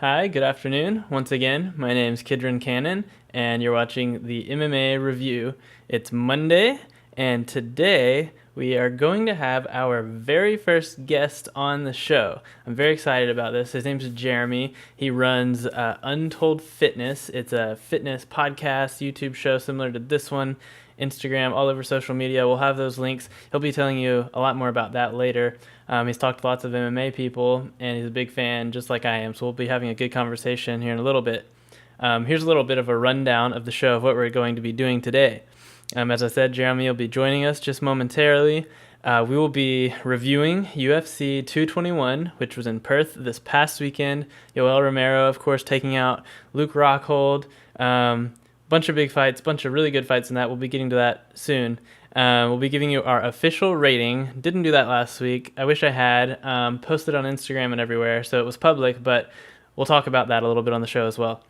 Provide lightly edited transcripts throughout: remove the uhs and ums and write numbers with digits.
Hi, good afternoon. Once again, my name's Kidron Cannon, and you're watching the MMA review. It's Monday, and today we are going to have our very first guest on the show. I'm very excited about this. His name's Jeremy. He runs Untold Fitness. It's a fitness podcast, YouTube show similar to this one. Instagram, all over social media. We'll have those links. He'll be telling you a lot more about that later. He's talked to lots of MMA people, and he's a big fan, just like I am. So we'll be having a good conversation here in a little bit. Here's a little bit of a rundown of the show of what we're going to be doing today. As I said, Jeremy will be joining us just momentarily. We will be reviewing UFC 221, which was in Perth this past weekend. Yoel Romero, of course, taking out Luke Rockhold. Bunch of big fights, bunch of really good fights in that. We'll be getting to that soon. We'll be giving you our official rating. Didn't do that last week. I wish I had. Posted on Instagram and everywhere, so it was public, but we'll talk about that a little bit on the show as well.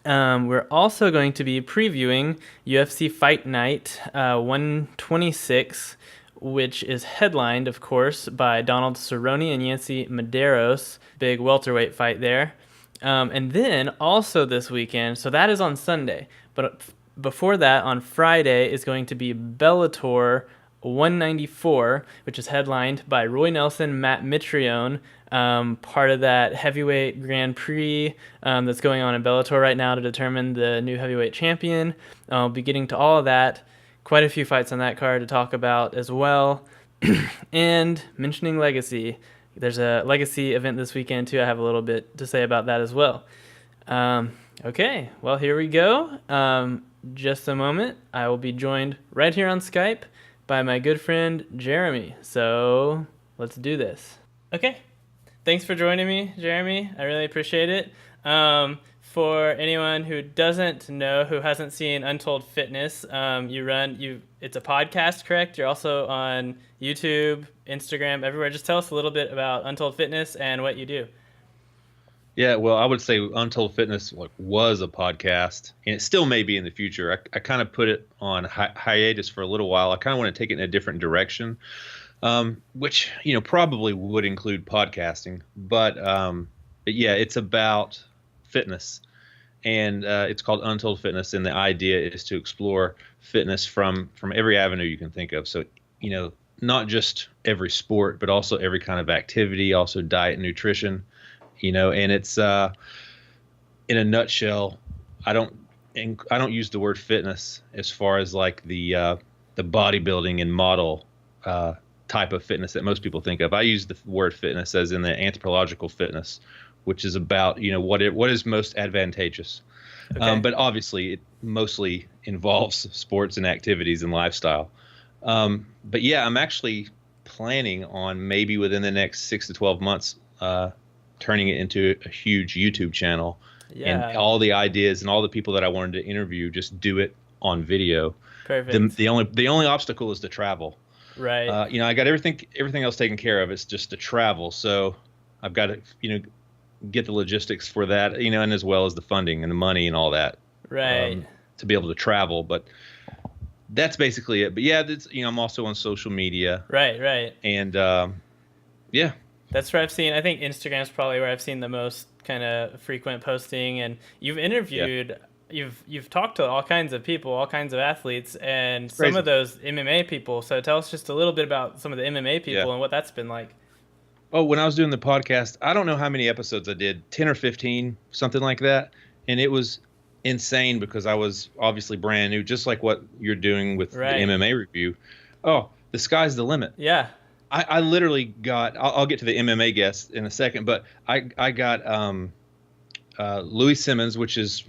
We're also going to be previewing UFC Fight Night 126, which is headlined, of course, by Donald Cerrone and Yancy Medeiros. Big welterweight fight there. And then also this weekend, so that is on Sunday, but before that, on Friday, is going to be Bellator 194, which is headlined by Roy Nelson, Matt Mitrione, part of that heavyweight Grand Prix that's going on in Bellator right now to determine the new heavyweight champion. I'll be getting to all of that. Quite a few fights on that card to talk about as well. And mentioning Legacy. There's a Legacy event this weekend, too. I have a little bit to say about that as well. Okay, well, here we go. Just a moment. I will be joined right here on Skype by my good friend, Jeremy. So let's do this. Okay, thanks for joining me, Jeremy. I really appreciate it. For anyone who doesn't know, who hasn't seen Untold Fitness, it's a podcast, correct? You're also on YouTube, Instagram, everywhere. Just tell us a little bit about Untold Fitness and what you do. Yeah, well, I would say Untold Fitness was a podcast, and it still may be in the future. I kind of put it on hiatus for a little while. I kind of want to take it in a different direction, which probably would include podcasting. But yeah, it's about fitness, and it's called Untold Fitness, and the idea is to explore fitness from every avenue you can think of. So not just every sport, but also every kind of activity, also diet and nutrition. And it's in a nutshell. I don't use the word fitness as far as like the bodybuilding and model type of fitness that most people think of. I use the word fitness as in the anthropological fitness, which is about what is most advantageous. Okay. But obviously, it mostly involves sports and activities and lifestyle. But yeah, I'm actually planning on maybe within the next 6 to 12 months. Turning it into a huge YouTube channel, and all the ideas and all the people that I wanted to interview, just do it on video. Perfect. The only obstacle is the travel. Right. I got everything else taken care of. It's just the travel. So I've got to get the logistics for that, and as well as the funding and the money and all that. Right. To be able to travel, but that's basically it. But yeah, I'm also on social media. Right. And yeah. That's where I've seen, I think Instagram's probably where I've seen the most kind of frequent posting, and you've interviewed, you've talked to all kinds of people, all kinds of athletes, and some of those MMA people. So tell us just a little bit about some of the MMA people and what that's been like. Oh, when I was doing the podcast, I don't know how many episodes I did, 10 or 15, something like that. And it was insane because I was obviously brand new, just like what you're doing with the MMA review. Oh, the sky's the limit. Yeah. I literally got, I'll get to the MMA guest in a second, but I got Louis Simmons, which is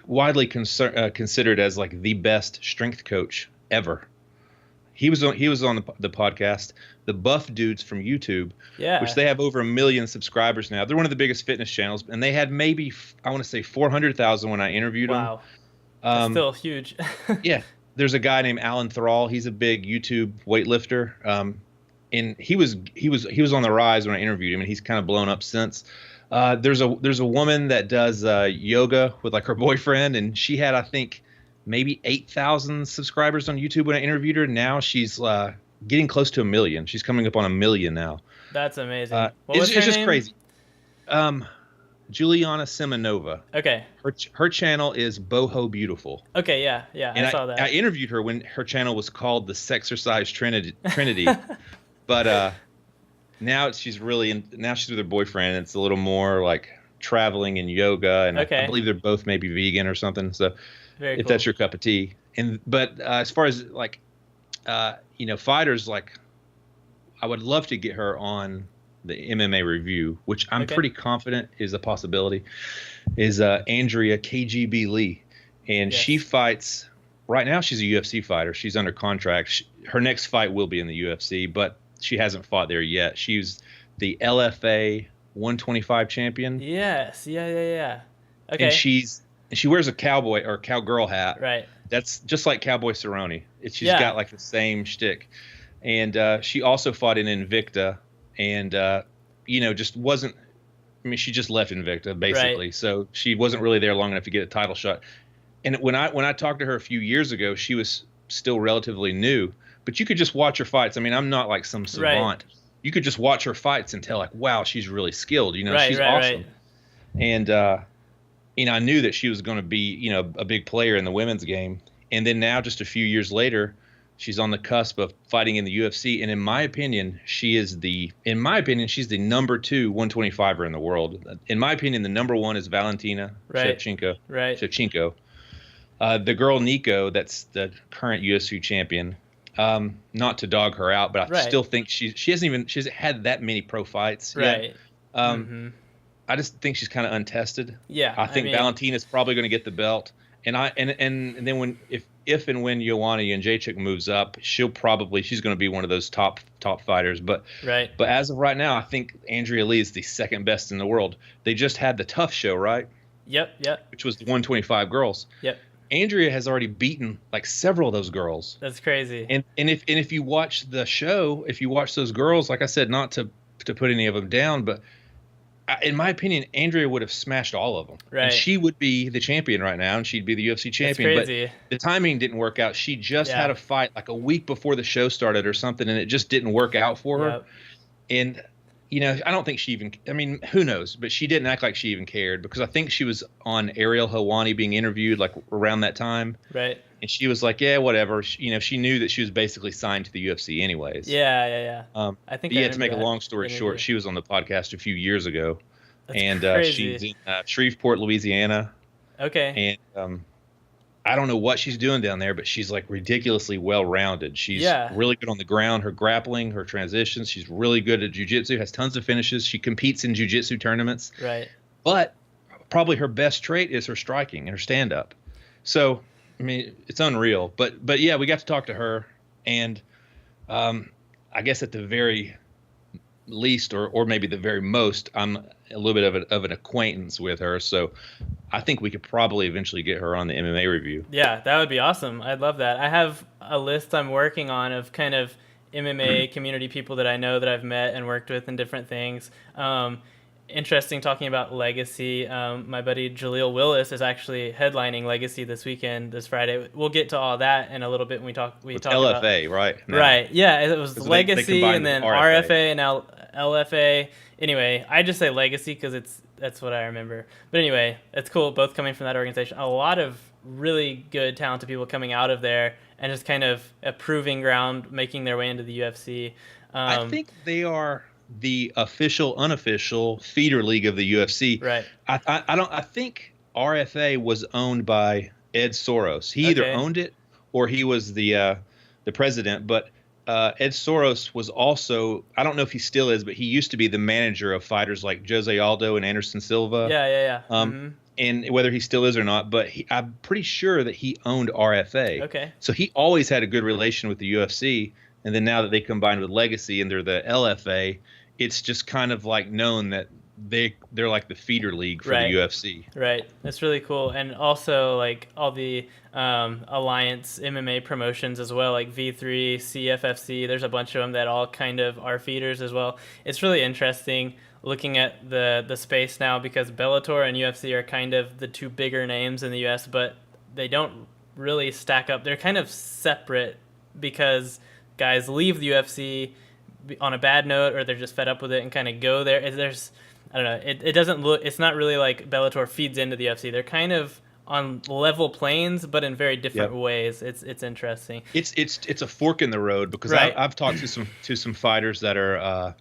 widely considered as like the best strength coach ever. He was on the podcast, the Buff Dudes from YouTube, which they have over 1 million subscribers now. They're one of the biggest fitness channels, and they had maybe, I want to say 400,000 when I interviewed them. Wow, that's still huge. Yeah, there's a guy named Alan Thrall. He's a big YouTube weightlifter. And he was on the rise when I interviewed him, and he's kind of blown up since. There's a woman that does yoga with like her boyfriend, and she had, I think, maybe 8,000 subscribers on YouTube when I interviewed her. Now she's getting close to 1 million. She's coming up on 1 million now. That's amazing. It's just crazy. Juliana Semenova. Okay. Her channel is Boho Beautiful. Okay, yeah, And I saw that. I interviewed her when her channel was called the Sexercise Trinity. But now she's with her boyfriend. And it's a little more like traveling and yoga, and Okay. I believe they're both maybe vegan or something. So Very if cool. that's your cup of tea. But as far as like fighters, like I would love to get her on the MMA review, which I'm pretty confident is a possibility, is Andrea KGB Lee. And she fights right now. She's a UFC fighter. She's under contract. Her next fight will be in the UFC, but she hasn't fought there yet. She's the LFA 125 champion. Yes. Yeah. Okay. And she wears a cowboy or cowgirl hat. Right. That's just like Cowboy Cerrone. She's got like the same shtick. And she also fought in Invicta, and just wasn't. I mean, she just left Invicta basically, so she wasn't really there long enough to get a title shot. And when I talked to her a few years ago, she was still relatively new, but you could just watch her fights. I mean, I'm not like some savant. Right. You could just watch her fights and tell like, wow, she's really skilled. She's awesome. And I knew that she was going to be a big player in the women's game. And then now, just a few years later, she's on the cusp of fighting in the UFC. And in my opinion, she's the number 2 125er in the world. In my opinion, the number 1 is Valentina Shevchenko. Right. Shevchenko. The girl Nico, that's the current UFC champion. Not to dog her out, but I still think she hasn't had that many pro fights yet. Right. I just think she's kind of untested. Yeah. I think Valentina's probably going to get the belt. And then if and when Joanna Jędrzejczyk moves up, she's going to be one of those top fighters. But as of right now, I think Andrea Lee is the second best in the world. They just had the Tough show, right? Yep. Which was the 125 girls. Yep. Andrea has already beaten like several of those girls. That's crazy. And if you watch the show, if you watch those girls, like I said, not to put any of them down, but in my opinion, Andrea would have smashed all of them. Right. And she would be the champion right now, and she'd be the UFC champion. That's crazy. But the timing didn't work out. She just had a fight like a week before the show started or something, and it just didn't work out for her. And I don't think she even – I mean, who knows? But she didn't act like she even cared, because I think she was on Ariel Helwani being interviewed like around that time. Right. And she was like, yeah, whatever. She knew that she was basically signed to the UFC anyways. Yeah. I think to make a long story short, she was on the podcast a few years ago. That's she's in Shreveport, Louisiana. Okay. And I don't know what she's doing down there, but she's like ridiculously well-rounded. She's really good on the ground, her grappling, her transitions. She's really good at jiu-jitsu, has tons of finishes. She competes in jiu-jitsu tournaments. Right. But probably her best trait is her striking and her stand-up. So, I mean, it's unreal. But yeah, we got to talk to her. And I guess at the very least, or maybe the very most, I'm a little bit of an acquaintance with her. So I think we could probably eventually get her on the MMA review. Yeah, that would be awesome. I'd love that. I have a list I'm working on of kind of MMA community people that I know that I've met and worked with in different things. Interesting talking about Legacy. My buddy Jaleel Willis is actually headlining Legacy this Friday. We'll get to all that in a little bit when we talk LFA, about, right? Now. Right. Yeah, it was Legacy and then RFA and now LFA. Anyway, I just say Legacy because that's what I remember. But anyway, it's cool. Both coming from that organization. A lot of really good, talented people coming out of there and just kind of a proving ground, making their way into the UFC. I think they are the unofficial feeder league of the UFC. Right. I think RFA was owned by Ed Soros. He either owned it or he was the president. But Ed Soros was also, I don't know if he still is, but he used to be the manager of fighters like Jose Aldo and Anderson Silva. Yeah. And whether he still is or not, but I'm pretty sure that he owned RFA. Okay. So he always had a good relation with the UFC. And then now that they combined with Legacy and they're the LFA, it's just kind of like known that they're like the feeder league for the UFC. Right. That's really cool. And also like all the Alliance MMA promotions as well, like V3, CFFC, there's a bunch of them that all kind of are feeders as well. It's really interesting looking at the space now because Bellator and UFC are kind of the two bigger names in the US, but they don't really stack up. They're kind of separate because guys leave the UFC on a bad note or they're just fed up with it and kind of go there. I don't know. It doesn't look. It's not really like Bellator feeds into the UFC. They're kind of on level planes, but in very different Yep. ways. It's interesting. It's a fork in the road because Right. I've talked to some fighters that are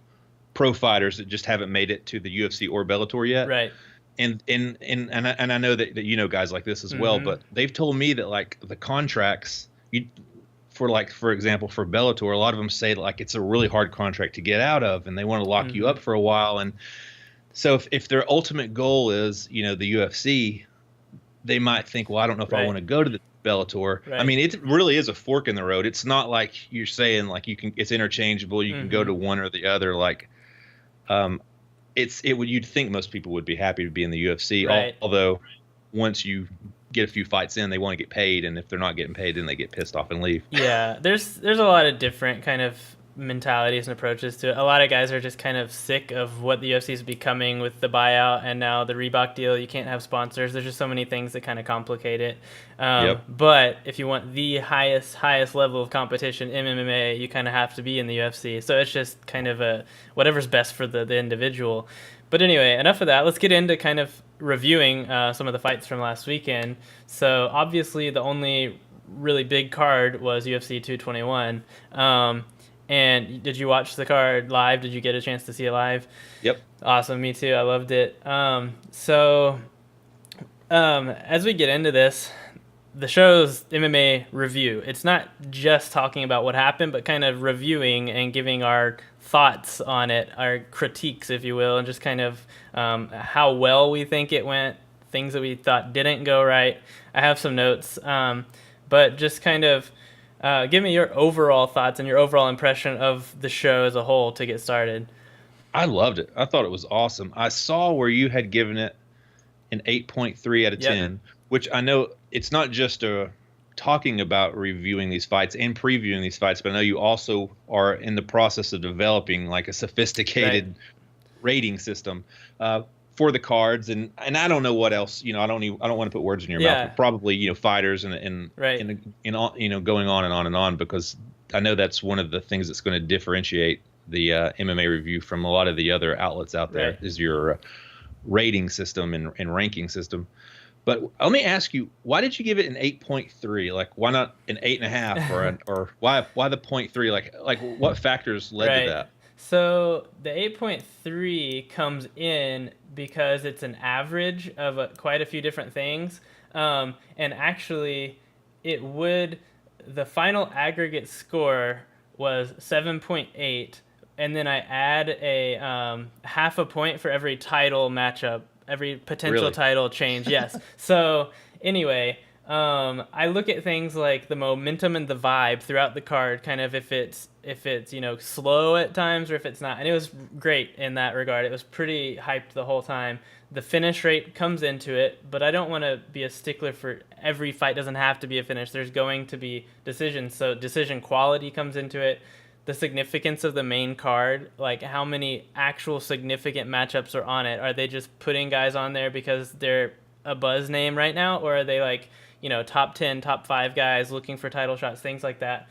pro fighters that just haven't made it to the UFC or Bellator yet. Right. And I know that you know guys like this as well, Mm-hmm. but they've told me that like the contracts for example for Bellator, a lot of them say that, like, it's a really hard contract to get out of and they want to lock you Mm-hmm. up for a while. And so if their ultimate goal is, the UFC, they might think, well, I don't know if I Right. want to go to the Bellator. I Right. mean, it really is a fork in the road. It's not like you're saying like it's interchangeable. You can go Mm-hmm. to one or the other. Like, um, you'd think most people would be happy to be in the UFC. Right. Although once you get a few fights in, they want to get paid, and if they're not getting paid, then they get pissed off and leave. Yeah, there's a lot of different kind of mentalities and approaches to it. A lot of guys are just kind of sick of what the UFC is becoming with the buyout and now the Reebok deal. You can't have sponsors. There's just so many things that kind of complicate it. Yep. But if you want the highest level of competition in MMA, you kind of have to be in the UFC. So it's just kind of a whatever's best for the individual. But anyway, enough of that. Let's get into kind of reviewing some of the fights from last weekend. So obviously the only really big card was UFC 221. And did you watch the card live? Did you get a chance to see it live? Yep. Awesome, me too. I loved it. As we get into this, the show's MMA review. It's not just talking about what happened, but kind of reviewing and giving our thoughts on it, our critiques, if you will, and just kind of how well we think it went, things that we thought didn't go right. I have some notes, but just kind of give me your overall thoughts and your overall impression of the show as a whole to get started. I loved it. I thought it was awesome. I saw where you had given it an 8.3 out of Yep. 10, which I know it's not just talking about reviewing these fights and previewing these fights, but I know you also are in the process of developing like a sophisticated rating system for the cards, and I don't know what else. I don't want to put words in your mouth, but probably fighters and going on and on and on, because I know that's one of the things that's going to differentiate the MMA review from a lot of the other outlets out there, is your rating system and ranking system. But let me ask you, why did you give it an 8.3? Like, why not an 8.5 or why the 0.3? Like what factors led to that? So the 8.3 comes in because it's an average of quite a few different things. And actually, the final aggregate score was 7.8. And then I add a half a point for every title matchup, every potential title change. Yes. So anyway, I look at things like the momentum and the vibe throughout the card, kind of if it's slow at times or if it's not. And it was great in that regard. It was pretty hyped the whole time. The finish rate comes into it, but I don't want to be a stickler for every fight. Doesn't have to be a finish. There's going to be decisions, so decision quality comes into it. The significance of the main card, like how many actual significant matchups are on it. Are they just putting guys on there because they're a buzz name right now, or are they like top 10, top 5 guys looking for title shots, things like that?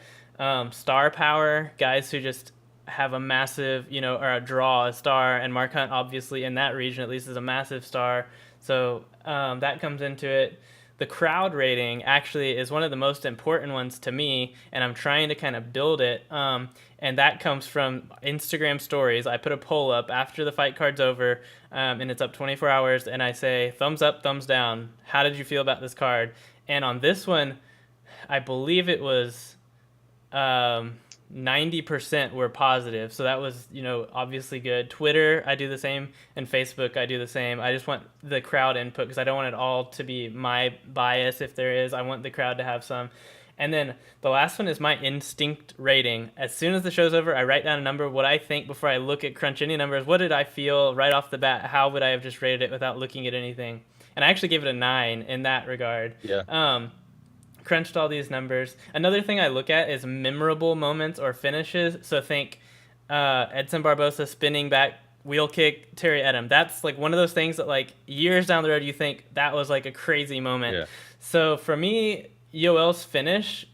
Star power, guys who just have a massive, or a star, and Mark Hunt obviously in that region at least is a massive star, so that comes into it. The crowd rating actually is one of the most important ones to me, and I'm trying to kind of build it, and that comes from Instagram stories. I put a poll up after the fight card's over, and it's up 24 hours, and I say, thumbs up, thumbs down. How did you feel about this card? And on this one, I believe it was 90% were positive, so that was obviously good. Twitter, I do the same, and Facebook, I do the same. I just want the crowd input because I don't want it all to be my bias. If there is, I want the crowd to have some. And then the last one is my instinct rating. As soon as the show's over, I write down a number, what I think before I look at crunch any numbers. What did I feel right off the bat? How would I have just rated it without looking at anything? And I actually gave it a 9 in that regard. Yeah. Crunched all these numbers. Another thing I look at is memorable moments or finishes. So think Edson Barbosa spinning back wheel kick Terry Edom. That's like one of those things that like years down the road you think that was like a crazy moment. Yeah. So for me, Yoel's finish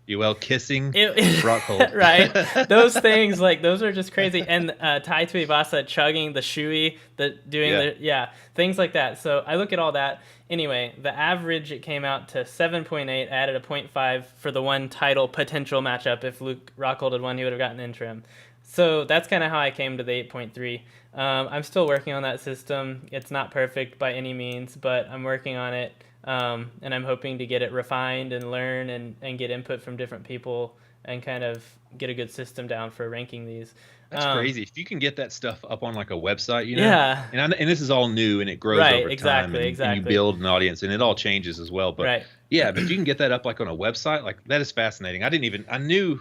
Yoel kissing It, Rockhold. right? Those things, like, those are just crazy. And Tai Tuivasa chugging the shui, things like that. So I look at all that. Anyway, the average, it came out to 7.8, added a 0.5 for the one title potential matchup. If Luke Rockhold had won, he would have gotten interim. So that's kind of how I came to the 8.3. I'm still working on that system. It's not perfect by any means, but I'm working on it. And I'm hoping to get it refined and learn and get input from different people and kind of get a good system down for ranking these. That's crazy. If you can get that stuff up on like a website, Yeah. and this is all new and it grows Right, over time, and you build an audience, and it all changes as well. But right. yeah, but if you can get that up like on a website, like that is fascinating. I knew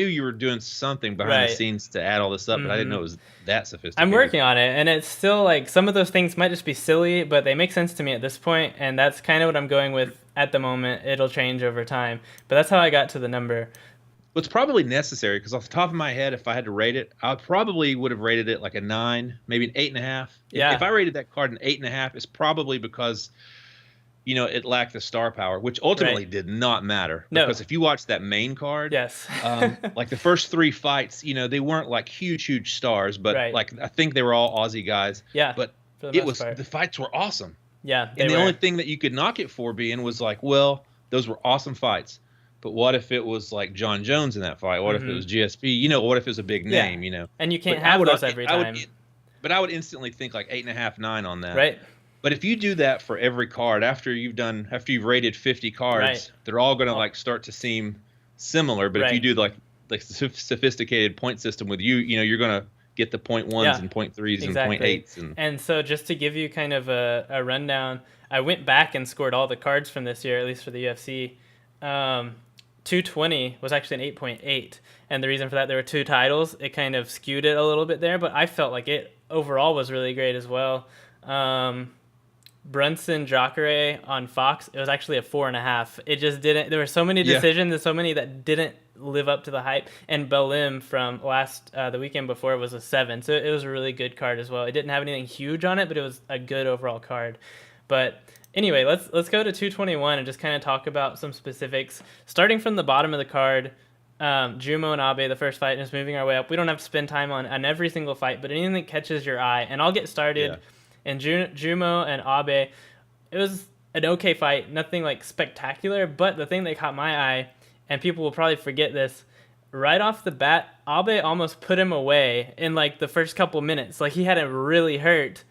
you were doing something behind the scenes to add all this up, but I didn't know it was that sophisticated. I'm working on it, and it's still like some of those things might just be silly, but they make sense to me at this point, and that's kind of what I'm going with at the moment. It'll change over time, but that's how I got to the number. Well, it's probably necessary because off the top of my head, if I had to rate it, I probably would have rated it like a 9, maybe an 8.5. Yeah. If I rated that card an 8.5, it's probably because it lacked the star power, which ultimately did not matter. No. Because if you watch that main card, yes, like the first 3 fights, they weren't like huge stars, but like I think they were all Aussie guys. Yeah. But the fights were awesome. Yeah. And the only thing that you could knock it for being was like, well, those were awesome fights. But what if it was like John Jones in that fight? What if it was GSP? What if it was a big name? And you can't have those every time. But I would instantly think like 8.5, 9 on that. Right. But if you do that for every card after you've rated 50 cards, they're all going to like start to seem similar. But if you do like sophisticated point system with you're going to get the 0.1s and 0.3s and 0.8s. And so just to give you kind of a rundown, I went back and scored all the cards from this year, at least for the UFC. 220 was actually an 8.8, and the reason for that, there were 2 titles. It kind of skewed it a little bit there, but I felt like it overall was really great as well. Brunson Jacare on Fox, it was actually a 4.5. It just didn't. There were so many decisions and so many that didn't live up to the hype. And Belim from the weekend before was a 7, so it was a really good card as well. It didn't have anything huge on it, but it was a good overall card. But anyway, let's go to 221 and just kind of talk about some specifics. Starting from the bottom of the card, Jumo and Abe, the first fight, and just moving our way up. We don't have to spend time on every single fight, but anything that catches your eye. And I'll get started. Yeah. And Jumo and Abe, it was an okay fight, nothing like spectacular. But the thing that caught my eye, and people will probably forget this, right off the bat, Abe almost put him away in like the first couple minutes. Like he had him really hurt,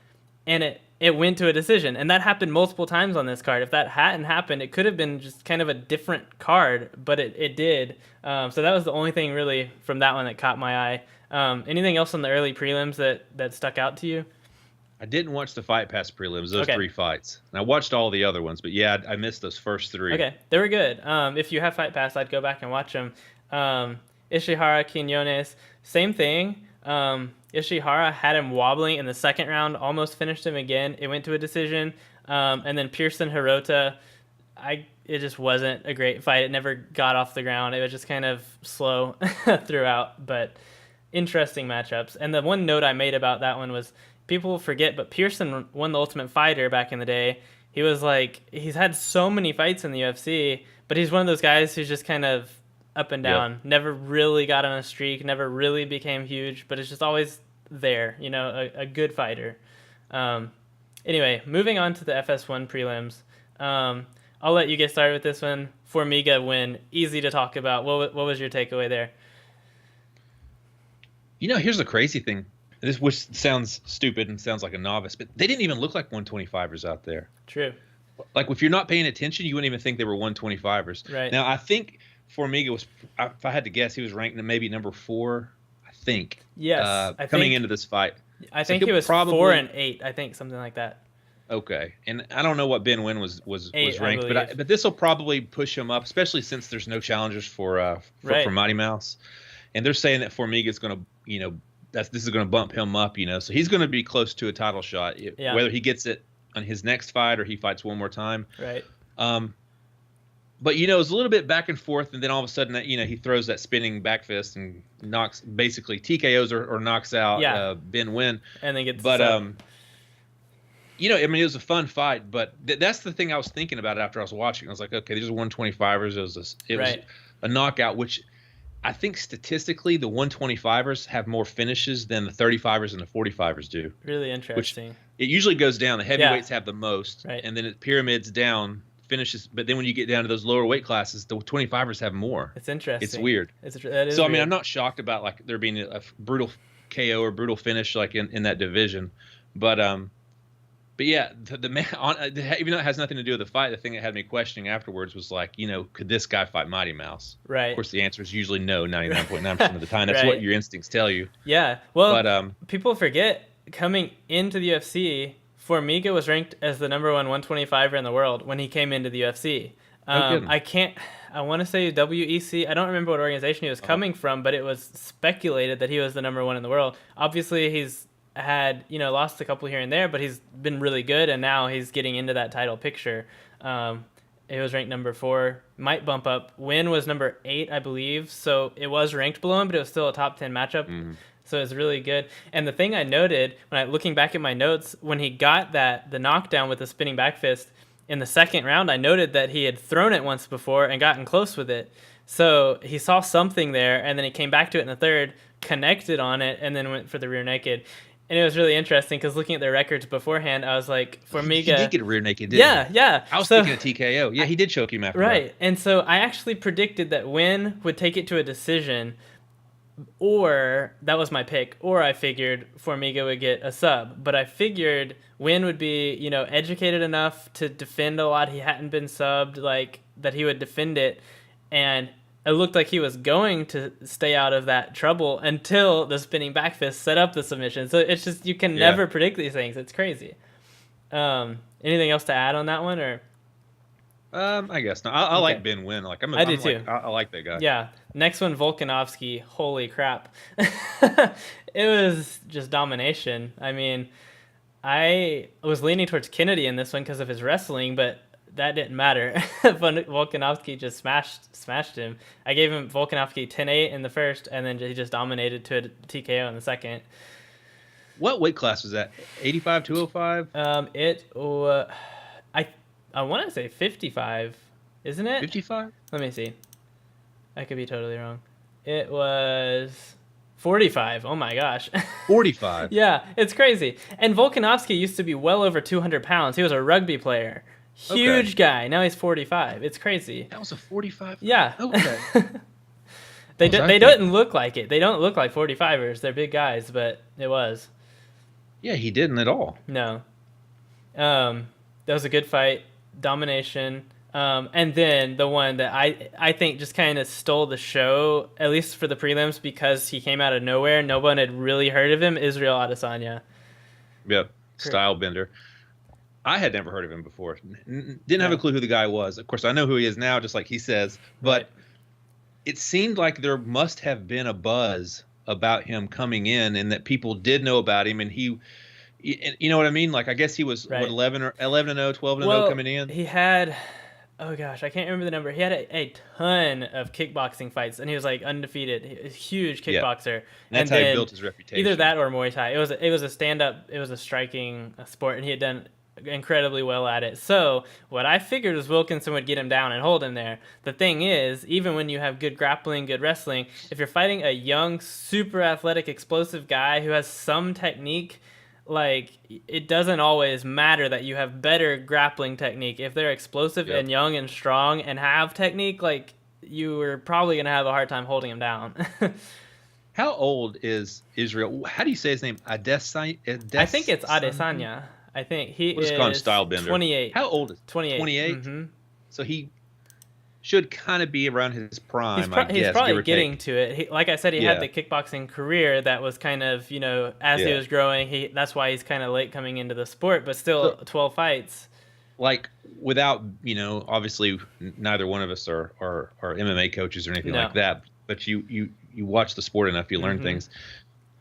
and it went to a decision. And that happened multiple times on this card. If that hadn't happened, it could have been just kind of a different card, but it did. So that was the only thing really from that one that caught my eye. Anything else on the early prelims that stuck out to you? I didn't watch the Fight Pass prelims, those 3 fights. And I watched all the other ones, but yeah, I missed those first 3. Okay, they were good. If you have Fight Pass, I'd go back and watch them. Ishihara, Quinones, same thing. Ishihara had him wobbling in the second round, almost finished him again. It went to a decision. And then Pearson Hirota, it just wasn't a great fight. It never got off the ground. It was just kind of slow throughout, but interesting matchups. And the one note I made about that one was, people forget, but Pearson won the Ultimate Fighter back in the day. He's had so many fights in the UFC, but he's one of those guys who's just kind of up and down. Yep. Never really got on a streak, never really became huge, but it's just always there, a good fighter. Anyway, moving on to the FS1 prelims. I'll let you get started with this one. Formiga win, easy to talk about. What was your takeaway there? Here's the crazy thing. Which sounds stupid and sounds like a novice, but they didn't even look like 125ers out there. True. Like if you're not paying attention, you wouldn't even think they were 125ers. Right. Now I think Formiga was, if I had to guess, he was ranked maybe number 4. I think. Yes. Coming into this fight. I think he was probably 4 and 8. I think something like that. Okay, and I don't know what Ben Wynn was 8, ranked, but this will probably push him up, especially since there's no challengers for Mighty Mouse, and they're saying that Formiga is going to this is going to bump him up, so he's going to be close to a title shot, whether he gets it on his next fight or he fights one more time. Right. But it was a little bit back and forth, and then all of a sudden, he throws that spinning back fist and basically TKOs or knocks out Ben Wynn, and then gets. But it was a fun fight, but that's the thing I was thinking about after I was watching. I was like, okay, these are 125ers. It was a knockout, which I think statistically the 125ers have more finishes than the 35ers and the 45ers do. Really Which interesting. it usually goes down. The heavyweights have the most, Right. and then it pyramids down finishes. But then when you get down to those lower weight classes, the 25ers have more. It's interesting. It's weird. That is So I mean, weird. I'm not shocked about like there being a brutal KO or brutal finish like in that division, but yeah, the man even though it has nothing to do with the fight, the thing that had me questioning afterwards was like, could this guy fight Mighty Mouse? Right. Of course, the answer is usually no, 99.9% of the time. That's Right. what your instincts tell you. Yeah. Well, But people forget coming into the UFC, Formiga was ranked as the number 125er in the world when he came into the UFC. I want to say WEC. I don't remember what organization he was coming from, but it was speculated that he was the number 1 in the world. Obviously, he's had lost a couple here and there, but he's been really good, and now he's getting into that title picture. It was ranked number 4, might bump up. Win was number 8, I believe, so it was ranked below him, but it was still a top 10 matchup. So it's really good. And the thing I noted looking back at my notes, when he got the knockdown with the spinning back fist in the second round, I noted that he had thrown it once before and gotten close with it. So he saw something there, and then he came back to it in the third, connected on it, and then went for the rear naked. And it was really interesting because looking at their records beforehand, I was like, Formiga. He did get a rear naked, didn't he? Yeah. I was thinking of TKO. Yeah, he did choke him after Right. that. And so I actually predicted that Win would take it to a decision, or that was my pick, or I figured Formiga would get a sub. But I figured Win would be, educated enough to defend a lot. He hadn't been subbed, like that he would defend it. And it looked like he was going to stay out of that trouble until the spinning back fist set up the submission. So it's just, you can never predict these things. It's crazy. Anything else to add on that one, or? I guess not. I like Ben Wynn. Like I do too. I like that guy. Yeah. Next one, Volkanovski. Holy crap! It was just domination. I mean, I was leaning towards Kennedy in this one because of his wrestling, but that didn't matter. Volkanovski just smashed him. I gave him Volkanovski 10-8 in the first, and then he just dominated to a TKO in the second. What weight class was that? 85, 205? I want to say 55, isn't it? 55? Let me see. I could be totally wrong. It was 45. Oh my gosh. 45. Yeah, it's crazy. And Volkanovski used to be well over 200 pounds. He was a rugby player. Huge guy. Now he's 45. It's crazy. That was a 45? Yeah. Okay. They don't look like it. They don't look like 45ers. They're big guys, but it was. Yeah, he didn't at all. No. That was a good fight. Domination. And then the one that I think just kind of stole the show, at least for the prelims, because he came out of nowhere. No one had really heard of him, Israel Adesanya. Yep. Style bender. I had never heard of him before. Didn't have a clue who the guy was. Of course, I know who he is now, just like he says. But it seemed like there must have been a buzz about him coming in, and that people did know about him. And he, you know what I mean? Like, I guess he was what, 11-0, 12-0 coming in. He had, oh gosh, I can't remember the number. He had a ton of kickboxing fights, and he was like undefeated. He was a huge kickboxer. And that's how he built his reputation. Either that or Muay Thai. It was a stand-up. It was a striking sport, and he had done incredibly well at it. So what I figured was Wilkinson would get him down and hold him there. The thing is, even when you have good grappling, good wrestling, if you're fighting a young, super athletic, explosive guy who has some technique, like, it doesn't always matter that you have better grappling technique. If they're explosive and young and strong and have technique, like, you are probably going to have a hard time holding him down. How old is Israel? How do you say his name? I think it's Adesanya. I think he is call him style bender. 28. How old is 28? 28? Mm-hmm. So he should kind of be around his prime, He's probably getting to it. Like I said, he had the kickboxing career that was kind of, as he was growing, that's why he's kind of late coming into the sport, but still 12 fights. Like, without, obviously neither one of us are MMA coaches or anything like that, but you watch the sport enough, you learn things.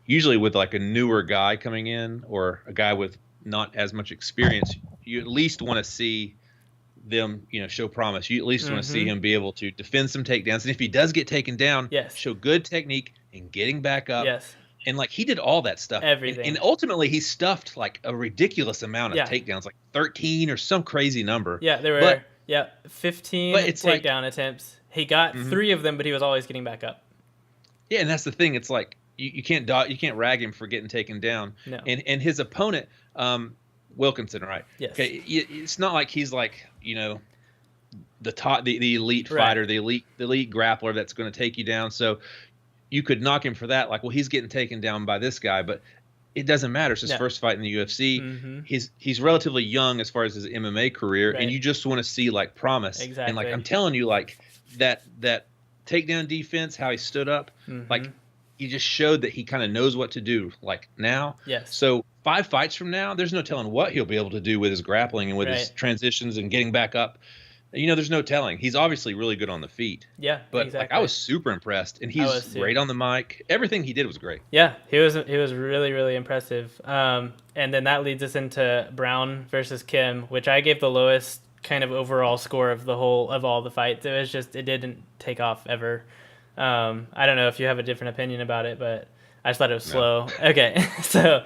Usually with like a newer guy coming in or a guy with not as much experience, you at least want to see them, show promise. You at least want to see him be able to defend some takedowns. And if he does get taken down, show good technique in getting back up. Yes. And like, he did all that stuff. Everything. And ultimately he stuffed like a ridiculous amount of takedowns, like 13 or some crazy number. Yeah, there were Yeah, 15 But it's like, takedown attempts. He got mhm. 3 of them, but he was always getting back up. Yeah, and that's the thing. It's like you can't rag him for getting taken down. No. And his opponent, Wilkinson, right? Yes. Okay, it's not like he's like, the elite Right. fighter, the elite grappler that's going to take you down. So you could knock him for that. Like, well, he's getting taken down by this guy, but it doesn't matter. It's his first fight in the UFC. Mm-hmm. He's relatively young as far as his MMA career, Right. and you just want to see like promise. Exactly. And like I'm telling you, like that takedown defense, how he stood up, like he just showed that he kind of knows what to do. Like now, Yes. So 5 fights from now, there's no telling what he'll be able to do with his grappling and with his transitions and getting back up. There's no telling. He's obviously really good on the feet. Yeah, but exactly. like I was super impressed, and he's great on the mic. Everything he did was great. Yeah, he was really, really impressive. And then that leads us into Brown versus Kim, which I gave the lowest kind of overall score of all the fights. It didn't take off ever. I don't know if you have a different opinion about it, but I just thought it was slow. Okay, so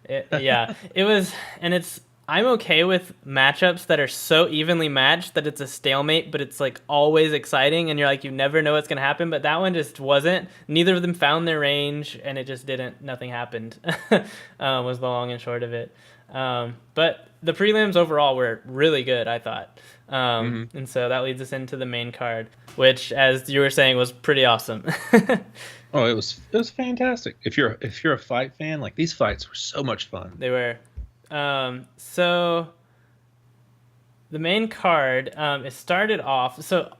it was, and I'm okay with matchups that are so evenly matched that it's a stalemate, but it's like always exciting, and you're like, you never know what's gonna happen. But that one just wasn't. Neither of them found their range, and it just didn't. Nothing happened. Was the long and short of it. But the prelims overall were really good, I thought. And so that leads us into the main card, which, as you were saying, was pretty awesome. Oh, it was fantastic. If you're a fight fan, like these fights were so much fun. They were. So the main card, it started off. So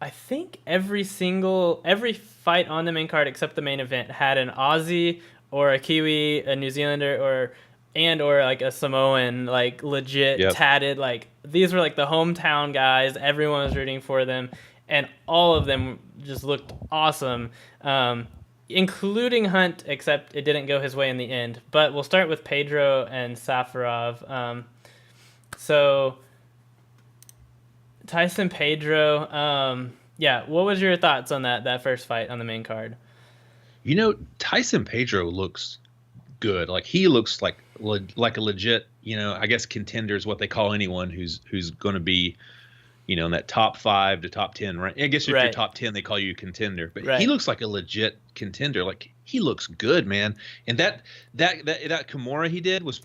I think every fight on the main card except the main event had an Aussie or a Kiwi, a New Zealander, or like a Samoan, like legit tatted. Like these were like the hometown guys. Everyone was rooting for them, and all of them just looked awesome. Including Hunt, except it didn't go his way in the end. But we'll start with Pedro and Safarov. So Tyson Pedro, what was your thoughts on that first fight on the main card? Tyson Pedro looks good. Like he looks like a legit, I guess contender is what they call anyone who's going to be, in that top 5 to top 10, right? I guess if you're top 10, they call you a contender. But he looks like a legit contender. Like he looks good, man. And that Kimura he did was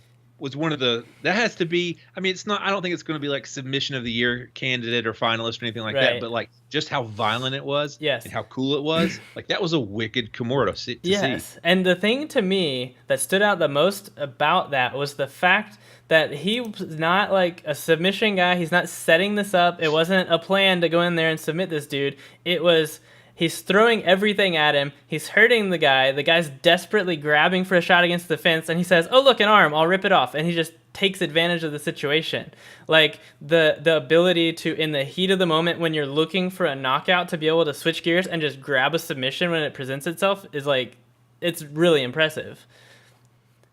one of that has to be. I mean, it's not. I don't think it's going to be like submission of the year candidate or finalist or anything like that. But like just how violent it was, and how cool it was. Like that was a wicked Kimura to see. Yes, and the thing to me that stood out the most about that was the fact that he was not like a submission guy. He's not setting this up. It wasn't a plan to go in there and submit this dude. It was he's throwing everything at him. He's hurting the guy. The guy's desperately grabbing for a shot against the fence, and he says, "Oh, look, an arm. I'll rip it off." And he just takes advantage of the situation. Like the ability to, in the heat of the moment when you're looking for a knockout, to be able to switch gears and just grab a submission when it presents itself is like, it's really impressive.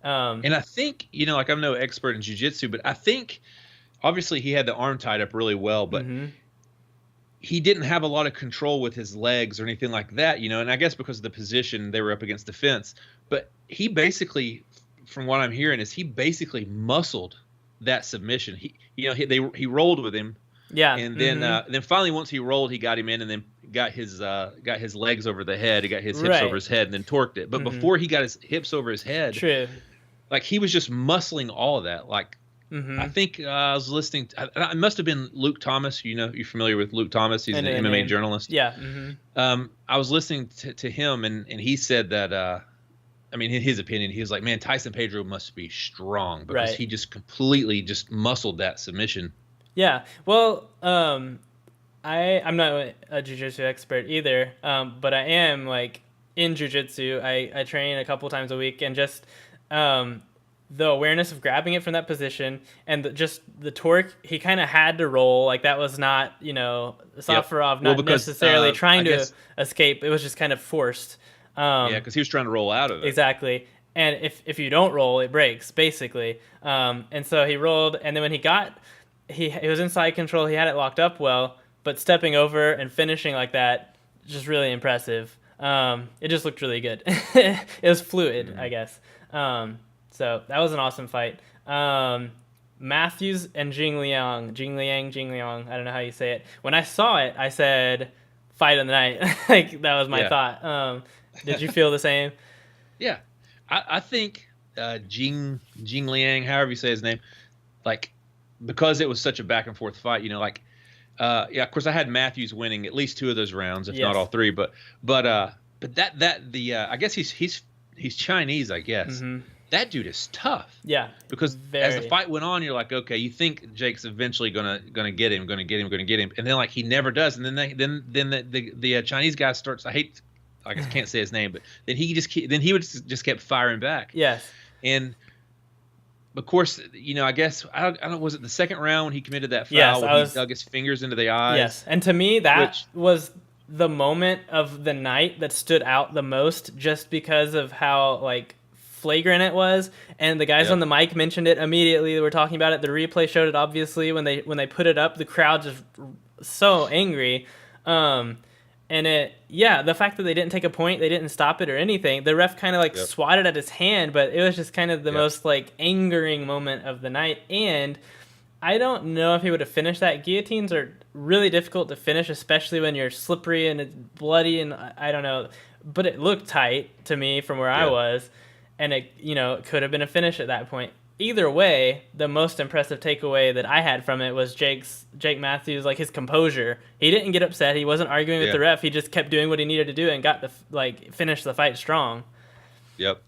And I think, like I'm no expert in jiu-jitsu, but I think obviously he had the arm tied up really well, but he didn't have a lot of control with his legs or anything like that, and I guess because of the position they were up against the fence. But he basically, from what I'm hearing, is he basically muscled that submission. He rolled with him. Yeah. And then finally, once he rolled, he got him in, and then got his legs over the head. He got his hips over his head, and then torqued it. But before he got his hips over his head, like he was just muscling all of that. Like I think I was listening. It must have been Luke Thomas. You're familiar with Luke Thomas? He's an MMA journalist. Yeah. I was listening to him, and he said that. I mean, in his opinion, he was like, "Man, Tyson Pedro must be strong because he just completely just muscled that submission." Yeah. Well, I'm not a jiu-jitsu expert either, but I am like in jiu-jitsu. I train a couple times a week, and just the awareness of grabbing it from that position and just the torque, he kind of had to roll. Like that was not, Safarov not necessarily trying to escape. It was just kind of forced. Because he was trying to roll out of it. Exactly. And if you don't roll, it breaks, basically. And so he rolled, and then when he was inside control, he had it locked up well, but stepping over and finishing like that, just really impressive. It just looked really good. It was fluid, I guess. So that was an awesome fight. Matthews and Jing Liang, I don't know how you say it. When I saw it, I said, fight of the night. Like, that was my thought. Did you feel the same? Yeah. I think Jing Liang, however you say his name, like, because it was such a back and forth fight, yeah, of course I had Matthews winning at least 2 of those rounds, if not all 3, but I guess he's Chinese, I guess. Mm-hmm. That dude is tough. Yeah. Because as the fight went on, you're like, okay, you think Jake's eventually gonna get him, and then like he never does, and then the Chinese guy starts. I can't say his name, but then he just kept firing back. Yes. And of course, I guess I don't know. Was it the second round when he committed that foul? Yes, when he dug his fingers into the eyes. Yes, and to me that was the moment of the night that stood out the most, just because of how like flagrant it was, and the guys on the mic mentioned it immediately. They were talking about it. The replay showed it, obviously, when they put it up. The crowd just so angry, and the fact that they didn't take a point, they didn't stop it or anything. The ref kind of like swatted at his hand, but it was just kind of the most like angering moment of the night. And I don't know if he would have finished that. Guillotines are really difficult to finish, especially when you're slippery and it's bloody, and I don't know, but it looked tight to me from where I was. And it could have been a finish at that point. Either way, the most impressive takeaway that I had from it was Jake Matthews, like his composure. He didn't get upset. He wasn't arguing with the ref. He just kept doing what he needed to do and got to finish the fight strong. Yep.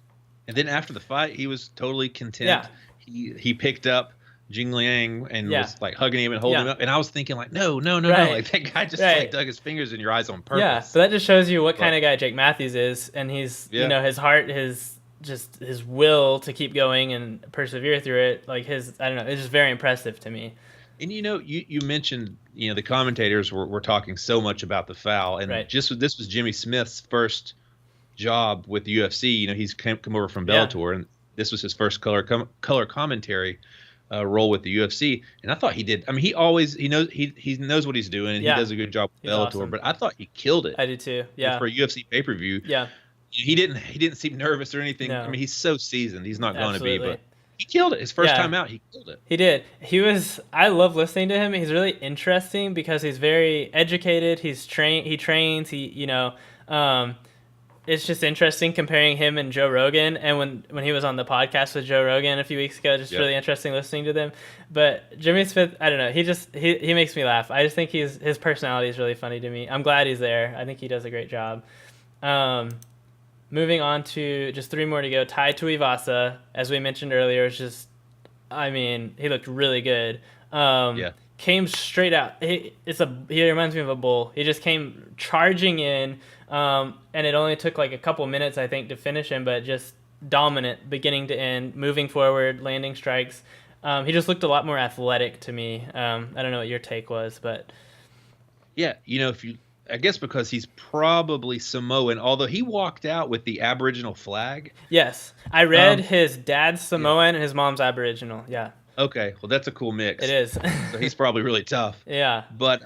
And then after the fight, he was totally content. Yeah. He picked up Jing Liang and was like hugging him and holding him up. And I was thinking like, no. Like that guy just like dug his fingers in your eyes on purpose. Yeah. So that just shows you what kind of guy Jake Matthews is. And he's, his heart, his will to keep going and persevere through it. Like it's just very impressive to me. And you mentioned, the commentators were talking so much about the foul, and this was Jimmy Smith's first job with the UFC. He's come over from Bellator, and this was his first color commentary role with the UFC. And I thought he did. I mean, he knows what he's doing, and he does a good job with Bellator. Awesome. But I thought he killed it. I did too. Yeah. For a UFC pay-per-view. Yeah. He didn't seem nervous or anything. No. I mean, he's so seasoned. He's not going to be, but he killed it. His first time out, he killed it. He did. I love listening to him. He's really interesting because he's very educated. He trains. It's just interesting comparing him and Joe Rogan. And when he was on the podcast with Joe Rogan a few weeks ago, just really interesting listening to them. But Jimmy Smith, I don't know. He makes me laugh. I just think his personality is really funny to me. I'm glad he's there. I think he does a great job. Moving on to just 3 more to go. Tai Tuivasa, as we mentioned earlier, he looked really good. Came straight out. He reminds me of a bull. He just came charging in, and it only took like a couple minutes, I think, to finish him, but just dominant beginning to end, moving forward, landing strikes. He just looked a lot more athletic to me. I don't know what your take was, but yeah, I guess because he's probably Samoan, although he walked out with the Aboriginal flag. Yes. I read his dad's Samoan and his mom's Aboriginal. Yeah. Okay. Well, that's a cool mix. It is. So he's probably really tough. Yeah. But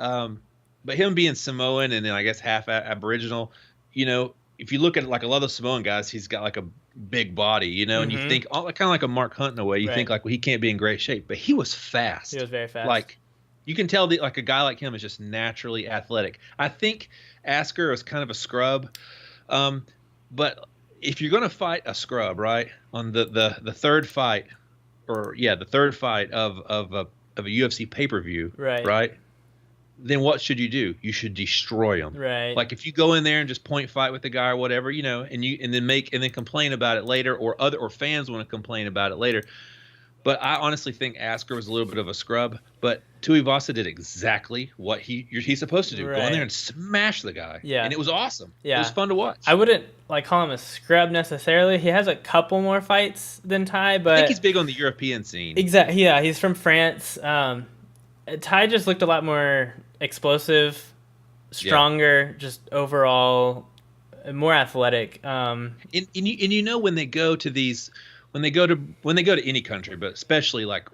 him being Samoan and then I guess half Aboriginal, if you look at like a lot of the Samoan guys, he's got like a big body, and you think kind of like a Mark Hunt in a way. You think like, well, he can't be in great shape, but he was fast. He was very fast. Like, you can tell that like a guy like him is just naturally athletic. I think Asker was kind of a scrub, but if you're going to fight a scrub, right, on the third fight, the third fight of a UFC pay-per-view, right, then what should you do? You should destroy him. Right. Like if you go in there and just point fight with the guy or whatever, and then complain about it later, or fans want to complain about it later. But I honestly think Asker was a little bit of a scrub. But Tuivasa did exactly what he's supposed to do. Go in there and smash the guy. Yeah. And it was awesome. Yeah. It was fun to watch. I wouldn't call him a scrub necessarily. He has a couple more fights than Tai, but I think he's big on the European scene. Exactly. Yeah, he's from France. Tai just looked a lot more explosive, stronger, just overall more athletic. And when they go to these. When they go to any country, but especially like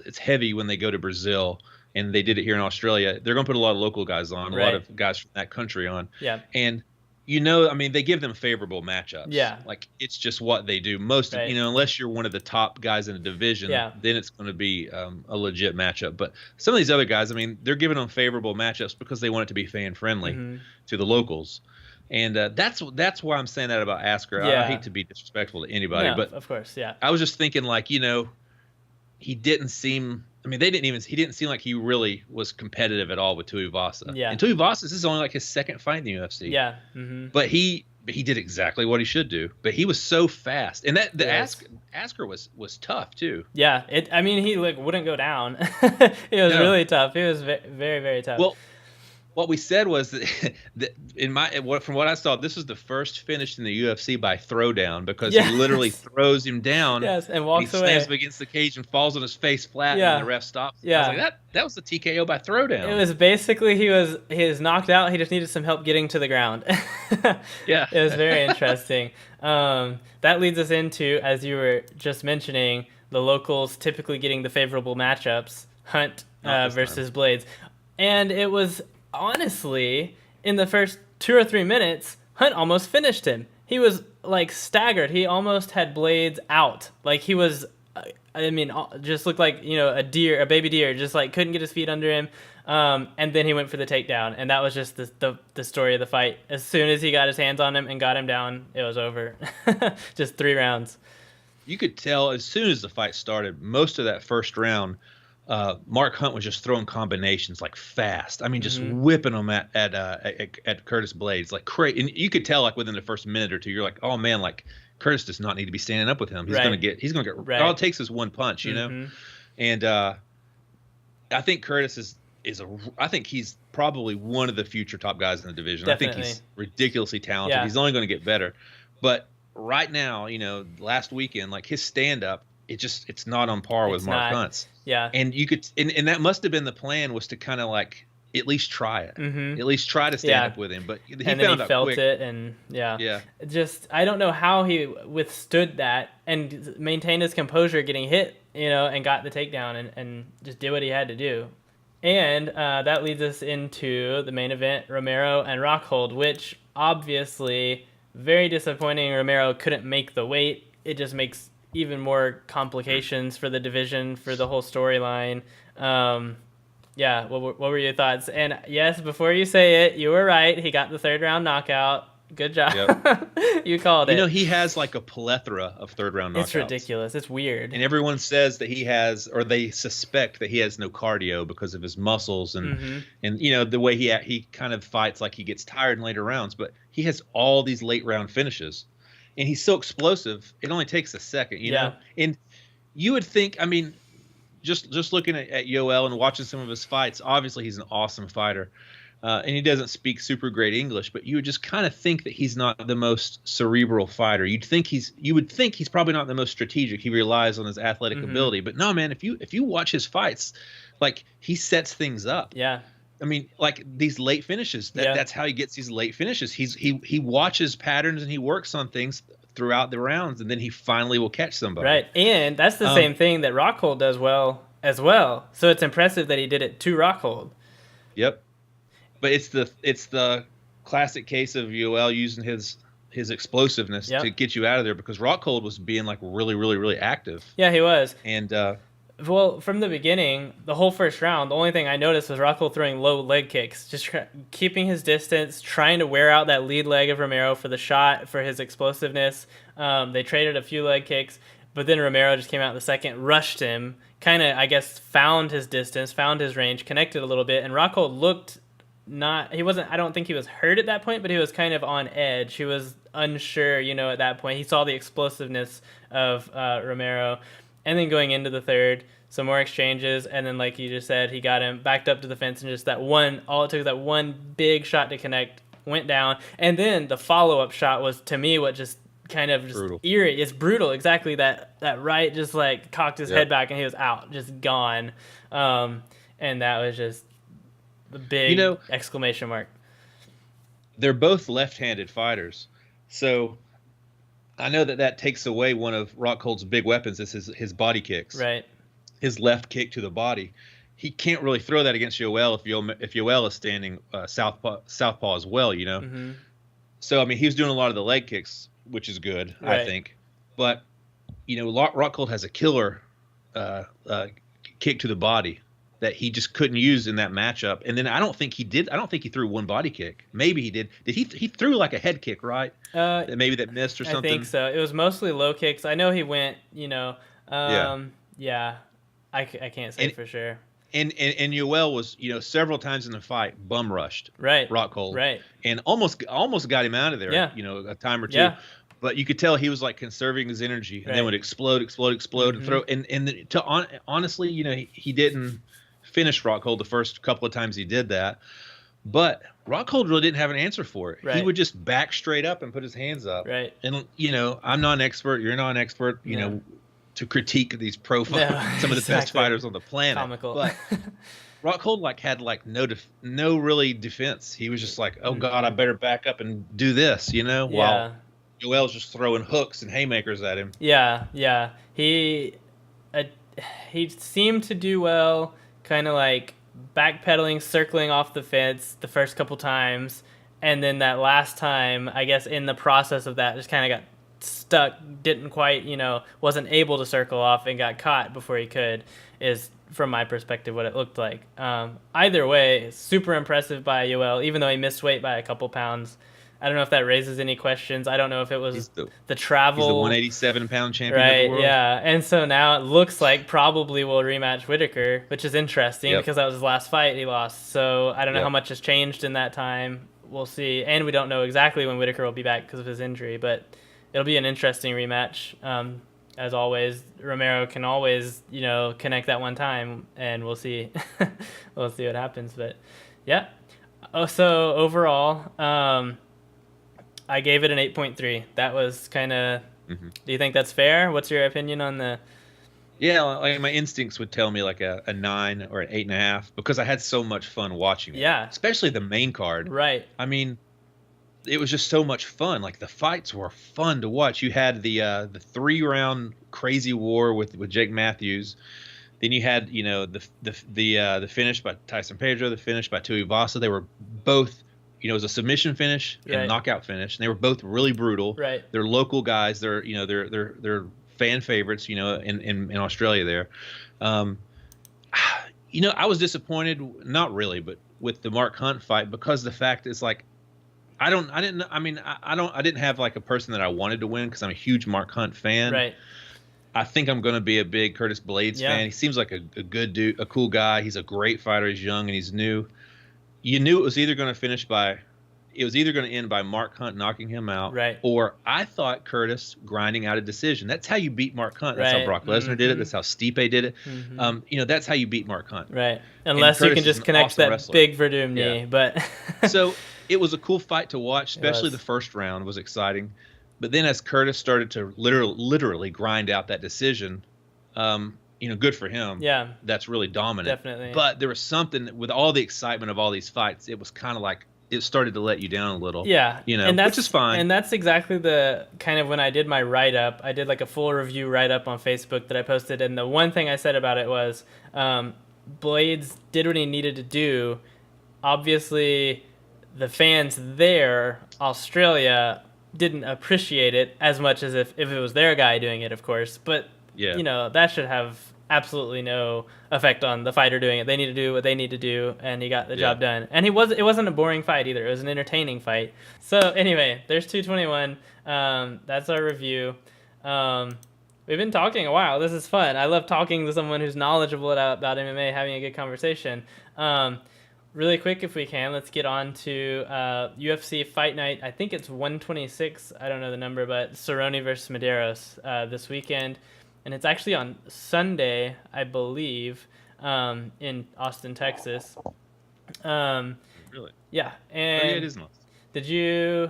it's heavy when they go to Brazil, and they did it here in Australia, they're going to put a lot of local guys on, a lot of guys from that country on. Yeah. And I mean, they give them favorable matchups. Yeah. Like, it's just what they do. Most, Right. unless you're one of the top guys in a division, Yeah. then it's going to be a legit matchup. But some of these other guys, I mean, they're giving them favorable matchups because they want it to be fan friendly to the locals. And that's why I'm saying that about Asker. Yeah. I hate to be disrespectful to anybody, No, but of course, yeah. I was just thinking, like, he didn't seem. I mean, he didn't seem like he really was competitive at all with Tuivasa. Yeah. And Tuivasa, this is only like his second fight in the UFC. Yeah. But he did exactly what he should do. But he was so fast, and Asker was tough too. Yeah. I mean, he wouldn't go down. It was really tough. He was very, very tough. Well, what we said was that from what I saw, this was the first finish in the UFC by throwdown, because he literally throws him down. Yes, and walks away. He slams him against the cage and falls on his face flat, and the ref stops. Yeah. I was like, that was the TKO by throwdown. It was basically he was knocked out. He just needed some help getting to the ground. Yeah. It was very interesting. That leads us into, as you were just mentioning, the locals typically getting the favorable matchups, Hunt versus Blades. And it was, honestly, in the first 2 or 3 minutes, Hunt almost finished him. He was, staggered. He almost had Blades out. He was, just looked like, a baby deer, just, couldn't get his feet under him. And then he went for the takedown. And that was just the story of the fight. As soon as he got his hands on him and got him down, it was over. Just 3 rounds. You could tell as soon as the fight started, most of that first round, Mark Hunt was just throwing combinations fast. I mean, just whipping them at Curtis Blades crazy. And you could tell within the first minute or two, you're like, oh man, Curtis does not need to be standing up with him. He's gonna get. Right. All it takes is one punch, And I think Curtis I think he's probably one of the future top guys in the division. Definitely. I think he's ridiculously talented. Yeah. He's only going to get better. But right now, last weekend, his stand up, it's not on par with Mark Hunt's. Yeah. And you could, and that must have been the plan, was to kind of at least try it, at least try to stand up with him. But he felt it, and I don't know how he withstood that and maintained his composure getting hit, and got the takedown and just did what he had to do. And that leads us into the main event, Romero and Rockhold, which obviously very disappointing. Romero couldn't make the weight. It just makes even more complications for the division, for the whole storyline. What were your thoughts? And yes, before you say it, you were right. He got the 3rd round knockout. Good job. Yep. You called it. He has a plethora of 3rd round knockouts. It's ridiculous. It's weird. And everyone says that he has, or they suspect that he has no cardio because of his muscles and the way he kind of fights, he gets tired in later rounds. But he has all these late round finishes. And he's so explosive, it only takes a second, you know? And you would think, I mean, just looking at Yoel and watching some of his fights, obviously he's an awesome fighter. And he doesn't speak super great English, but you would just kind of think that he's not the most cerebral fighter. You would think he's probably not the most strategic. He relies on his athletic ability. But no, man, if you watch his fights, he sets things up. Yeah. I mean, these late finishes, that's how he gets these late finishes. He watches patterns and he works on things throughout the rounds, and then he finally will catch somebody. Right, and that's the same thing that Rockhold does well as well. So it's impressive that he did it to Rockhold. Yep, but it's the classic case of Yoel using his explosiveness to get you out of there, because Rockhold was being really, really, really active. Yeah, he was. And well, from the beginning, the whole first round, the only thing I noticed was Rockhold throwing low leg kicks, just keeping his distance, trying to wear out that lead leg of Romero for the shot, for his explosiveness. They traded a few leg kicks, but then Romero just came out in the second, rushed him, kind of, I guess, found his distance, found his range, connected a little bit, and Rockhold looked I don't think he was hurt at that point, but he was kind of on edge. He was unsure, at that point. He saw the explosiveness of Romero. And then going into the third, some more exchanges, and then like you just said, he got him backed up to the fence, and just all it took was that one big shot to connect, went down. And then the follow-up shot was, to me, what just kind of just eerie. It's brutal, exactly. That right just cocked his head back, and he was out, just gone. And that was just the big exclamation mark. They're both left-handed fighters, so I know that takes away one of Rockhold's big weapons. Is his body kicks. Right. His left kick to the body. He can't really throw that against Yoel if Yoel is standing southpaw as well, So I mean, he was doing a lot of the leg kicks, which is good, I Right. think. But Rockhold has a killer uh, uh, kick to the body that he just couldn't use in that matchup. And then I don't think he did. I don't think he threw one body kick. Maybe he did. Did he? He threw like a head kick, right? That missed or I think something. so. It was mostly low kicks. I know he went, Yeah. yeah, I can't say And for sure. and Yoel was several times in the fight bum rushed Right. Rockhold Right. and almost got him out of there. Yeah. A time or two. Yeah. But you could tell he was like conserving his energy, and then Right. would explode, and throw. Honestly, he didn't finish Rockhold the first couple of times he did that. But Rockhold really didn't have an answer for it. Right. He would just back straight up and put his hands up. Right. And I'm not an expert. You're not an expert. To critique these some of the best fighters on the planet. Comical. But Rockhold had no really defense. He was just like, oh God, I better back up and do this, while Yoel's just throwing hooks and haymakers at him. Yeah, yeah. He seemed to do well, kind of like backpedaling, circling off the fence the first couple times, and then that last time, I guess in the process of that, just kind of got stuck, didn't quite, wasn't able to circle off and got caught before he could, is from my perspective what it looked like. Either way, super impressive by Yoel, even though he missed weight by a couple pounds. I don't know if that raises any questions. I don't know if it was the travel. He's the 187-pound champion right, of the world. Yeah. And so now it looks like probably will rematch Whitaker, which is interesting because that was his last fight he lost. So I don't know how much has changed in that time. We'll see. And we don't know exactly when Whitaker will be back because of his injury, but it'll be an interesting rematch. As always, Romero can always, connect that one time, and we'll see. We'll see what happens. But yeah. Oh, so overall, I gave it an 8.3. That was kind of. Mm-hmm. Do you think that's fair? What's your opinion on the? Yeah, like my instincts would tell me like a 9 or an 8.5 because I had so much fun watching it. Yeah, especially the main card. Right. I mean, it was just so much fun. Like the fights were fun to watch. You had the 3-round crazy war with Jake Matthews. Then you had the finish by Tyson Pedro, the finish by Tuivasa. They were both. It was a submission finish and a knockout finish, and they were both really brutal. Right. They're local guys. They're they're fan favorites. In Australia there. I was disappointed, not really, but with the Mark Hunt fight because the fact is like, I didn't have like a person that I wanted to win because I'm a huge Mark Hunt fan. Right. I think I'm going to be a big Curtis Blades fan. He seems like a good dude, a cool guy. He's a great fighter. He's young and he's new. You knew it was either going to end by Mark Hunt knocking him out, right? Or I thought Curtis grinding out a decision. That's how you beat Mark Hunt. That's how Brock Lesnar did it. That's how Stipe did it. Mm-hmm. That's how you beat Mark Hunt, right? Unless you can just connect that big Verdum knee, but so it was a cool fight to watch. Especially the first round was exciting, but then as Curtis started to literally grind out that decision. Good for him. Yeah. That's really dominant. Definitely. But there was something with all the excitement of all these fights, it was kind of like it started to let you down a little. Yeah. Which is fine. And that's exactly the kind of when I did my write-up, I did like a full review write-up on Facebook that I posted. And the one thing I said about it was Blades did what he needed to do. Obviously, the fans there, Australia, didn't appreciate it as much as if it was their guy doing it, of course. But that should have absolutely no effect on the fighter doing it. They need to do what they need to do, and he got the job done. And it wasn't a boring fight either. It was an entertaining fight. So anyway, there's 221. That's our review. We've been talking a while. This is fun. I love talking to someone who's knowledgeable about MMA, having a good conversation. Really quick, if we can, let's get on to UFC Fight Night. I think it's 126. I don't know the number, but Cerrone versus Medeiros this weekend. And it's actually on Sunday, I believe, in Austin, Texas. Really? Yeah. And it is in Austin. Did you,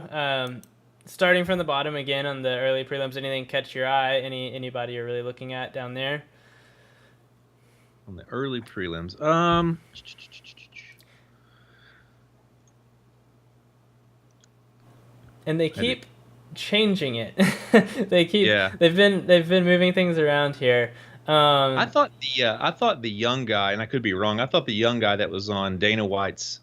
starting from the bottom again on the early prelims, anything catch your eye? Anybody you're really looking at down there? On the early prelims? And they keep changing it. They've been moving things around here. I thought the young guy, and I could be wrong. I thought the young guy that was on Dana White's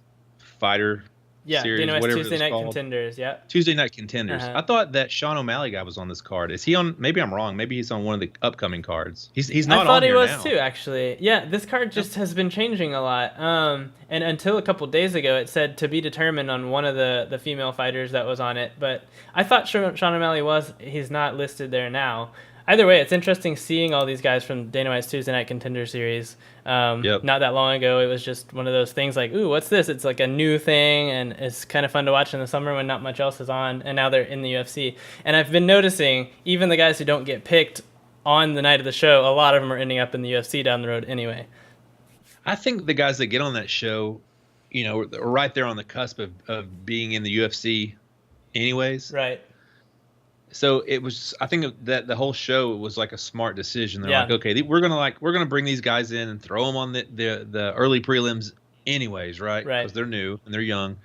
fighter Yeah, series, Dana White's whatever Tuesday it's Night called. Contenders. Yeah. Tuesday Night Contenders. Uh-huh. I thought that Sean O'Malley guy was on this card. Is he on? Maybe I'm wrong. Maybe he's on one of the upcoming cards. He's I not thought on he here was now. too, actually. Yeah, this card just has been changing a lot. And until a couple days ago, it said to be determined on one of the female fighters that was on it. But I thought Sean O'Malley was. He's not listed there now. Either way, it's interesting seeing all these guys from Dana White's Tuesday Night Contender Series. Yep. Not that long ago, it was just one of those things like, ooh, what's this? It's like a new thing, and it's kind of fun to watch in the summer when not much else is on, and now they're in the UFC. And I've been noticing, even the guys who don't get picked on the night of the show, a lot of them are ending up in the UFC down the road anyway. I think the guys that get on that show, are right there on the cusp of being in the UFC anyways. Right. So I think that the whole show was like a smart decision. They're Yeah. like, okay, we're gonna bring these guys in and throw them on the early prelims anyways, right? Right. Because they're new and they're young.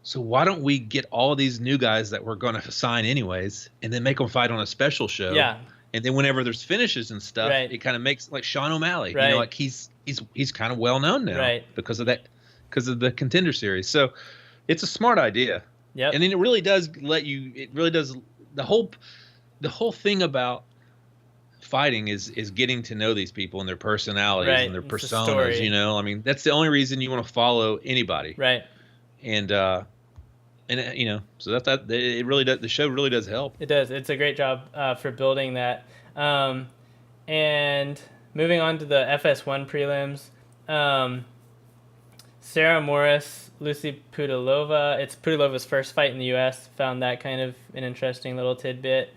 So why don't we get all these new guys that we're going to sign anyways, and then make them fight on a special show? Yeah. And then whenever there's finishes and stuff, Right. it kind of makes like Sean O'Malley. Right. Like he's kind of well known now, Right. because of the Contender Series. So it's a smart idea. Yep. And then it really does the whole thing about fighting is getting to know these people and their personalities Right. and their It's a personas. story. I mean, that's the only reason you want to follow anybody. Right. And so that it really does. The show really does help. It does. It's a great job for building that. And moving on to the FS1 prelims, Sarah Morris, Lucy Pudilova. It's Pudilova's first fight in the U.S. Found that kind of an interesting little tidbit.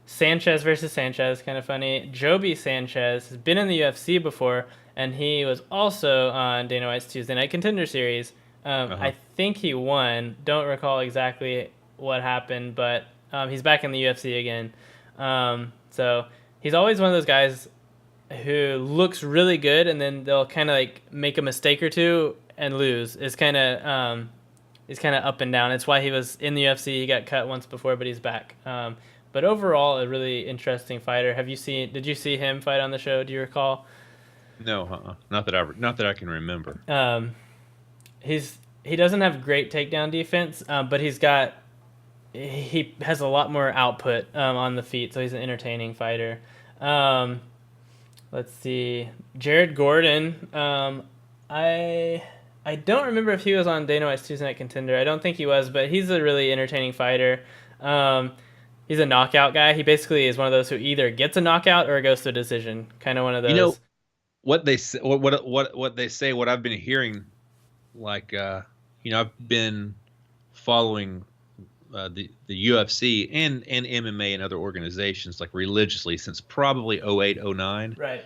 Sanchez versus Sanchez, kind of funny. Joby Sanchez has been in the UFC before, and he was also on Dana White's Tuesday Night Contender Series. I think he won. Don't recall exactly what happened, but he's back in the UFC again. So he's always one of those guys who looks really good, and then they'll kind of like make a mistake or two and lose. It's kind of up and down. It's why he was in the UFC. He got cut once before, but he's back. But overall, a really interesting fighter. Did you see him fight on the show? Do you recall? No, not that I can remember. He doesn't have great takedown defense, but he has a lot more output on the feet, so he's an entertaining fighter. Let's see, Jared Gordon. I don't remember if he was on Dana White's Tuesday Night Contender. I don't think he was, but he's a really entertaining fighter. He's a knockout guy. He basically is one of those who either gets a knockout or goes to a decision. Kind of one of those. What they say, what they say, what I've been hearing, like I've been following the UFC and MMA and other organizations like religiously since probably 08, 09. Right.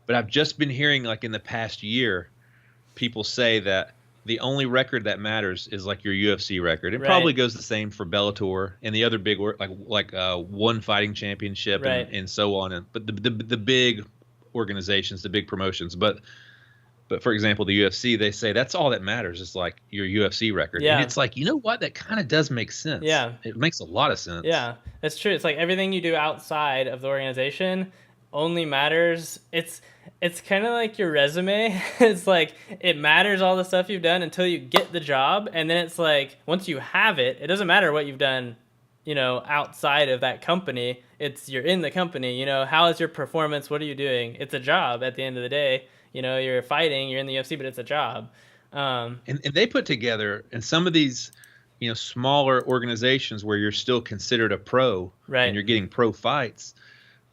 But I've just been hearing like in the past year, people say that the only record that matters is like your UFC record. It probably goes the same for Bellator and the other big like one fighting championship and so on. But the big organizations, the big promotions, but for example, the UFC, they say that's all that matters is like your UFC record. Yeah. And it's like, you know what? That kind of does make sense. Yeah. It makes a lot of sense. Yeah, that's true. It's like everything you do outside of the organization only matters. It's kind of like your resume. It's like it matters all the stuff you've done until you get the job. And then it's like once you have it, it doesn't matter what you've done, outside of that company. You're in the company. How is your performance? What are you doing? It's a job at the end of the day. You're fighting, you're in the UFC, but it's a job. And they put together, in some of these, smaller organizations where you're still considered a pro, right, and you're getting pro fights.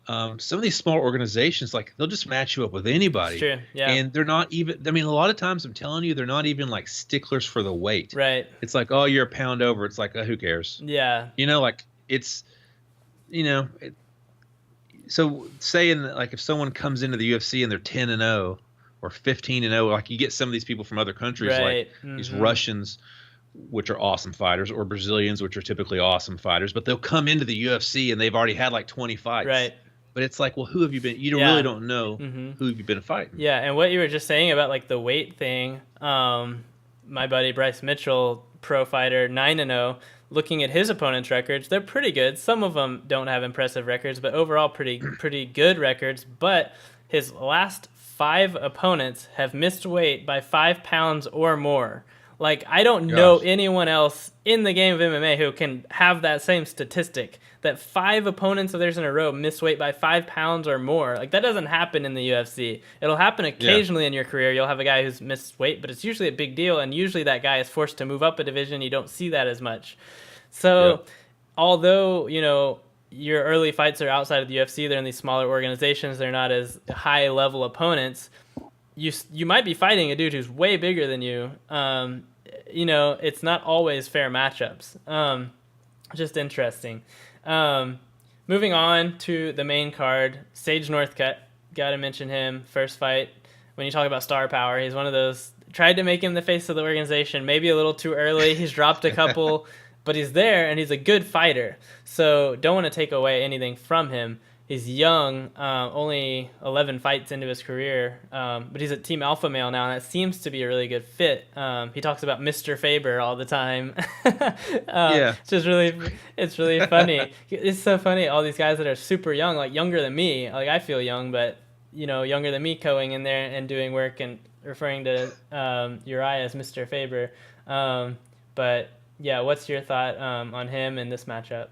Some of these small organizations, like they'll just match you up with anybody. True. Yeah. And they're not even. I mean, a lot of times, I'm telling you, they're not even like sticklers for the weight. Right. It's like, oh, you're a pound over. It's like, who cares? Yeah. Like it's, so saying that, like if someone comes into the UFC and they're 10-0 or 15-0, like you get some of these people from other countries, right, like these Russians, which are awesome fighters, or Brazilians, which are typically awesome fighters, but they'll come into the UFC and they've already had like 20 fights. Right. But it's like, well, who have you been? You really don't know who you've been fighting. Yeah, and what you were just saying about like the weight thing, my buddy Bryce Mitchell, pro fighter, 9-0, looking at his opponents' records, they're pretty good. Some of them don't have impressive records, but overall pretty good records. But his last 5 opponents have missed weight by 5 pounds or more. Like, I don't know anyone else in the game of MMA who can have that same statistic, that 5 opponents of theirs in a row miss weight by 5 pounds or more. Like, that doesn't happen in the UFC. It'll happen occasionally in your career. You'll have a guy who's missed weight, but it's usually a big deal, and usually that guy is forced to move up a division. You don't see that as much. So, although, your early fights are outside of the UFC, they're in these smaller organizations, they're not as high-level opponents, you might be fighting a dude who's way bigger than you. It's not always fair matchups. Just interesting. Moving on to the main card, Sage Northcutt. Got to mention him. First fight. When you talk about star power, he's one of those. Tried to make him the face of the organization. Maybe a little too early. He's dropped a couple, but he's there and he's a good fighter. So don't want to take away anything from him. He's young, only 11 fights into his career, but he's at Team Alpha Male now, and that seems to be a really good fit. He talks about Mr. Faber all the time. It's really funny. It's so funny, all these guys that are super young, like younger than me. Like, I feel young, but, younger than me, going in there and doing work and referring to Uriah as Mr. Faber. But, yeah, what's your thought on him in this matchup?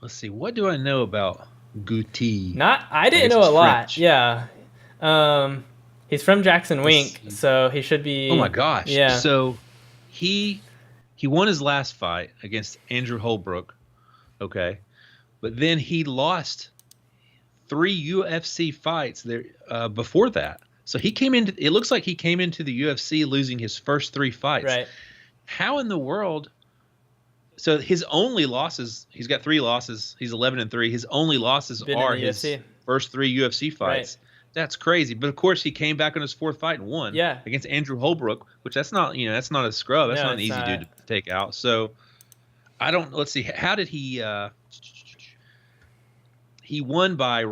Let's see. What do I know about Guti? I didn't know a lot. Yeah. He's from Jackson Wink, so he should be. Oh my gosh. Yeah. So he won his last fight against Andrew Holbrook. Okay. But then he lost 3 UFC fights there before that. So it looks like he came into the UFC losing his first 3 fights. Right. How in the world? So his only losses, he's got 3 losses. He's 11-3. His only losses are his first 3 UFC fights. Right. That's crazy. But of course, he came back on his 4th fight and won. Yeah. Against Andrew Holbrook, which that's not a scrub. That's not an easy dude to take out. So let's see. How did he? He won by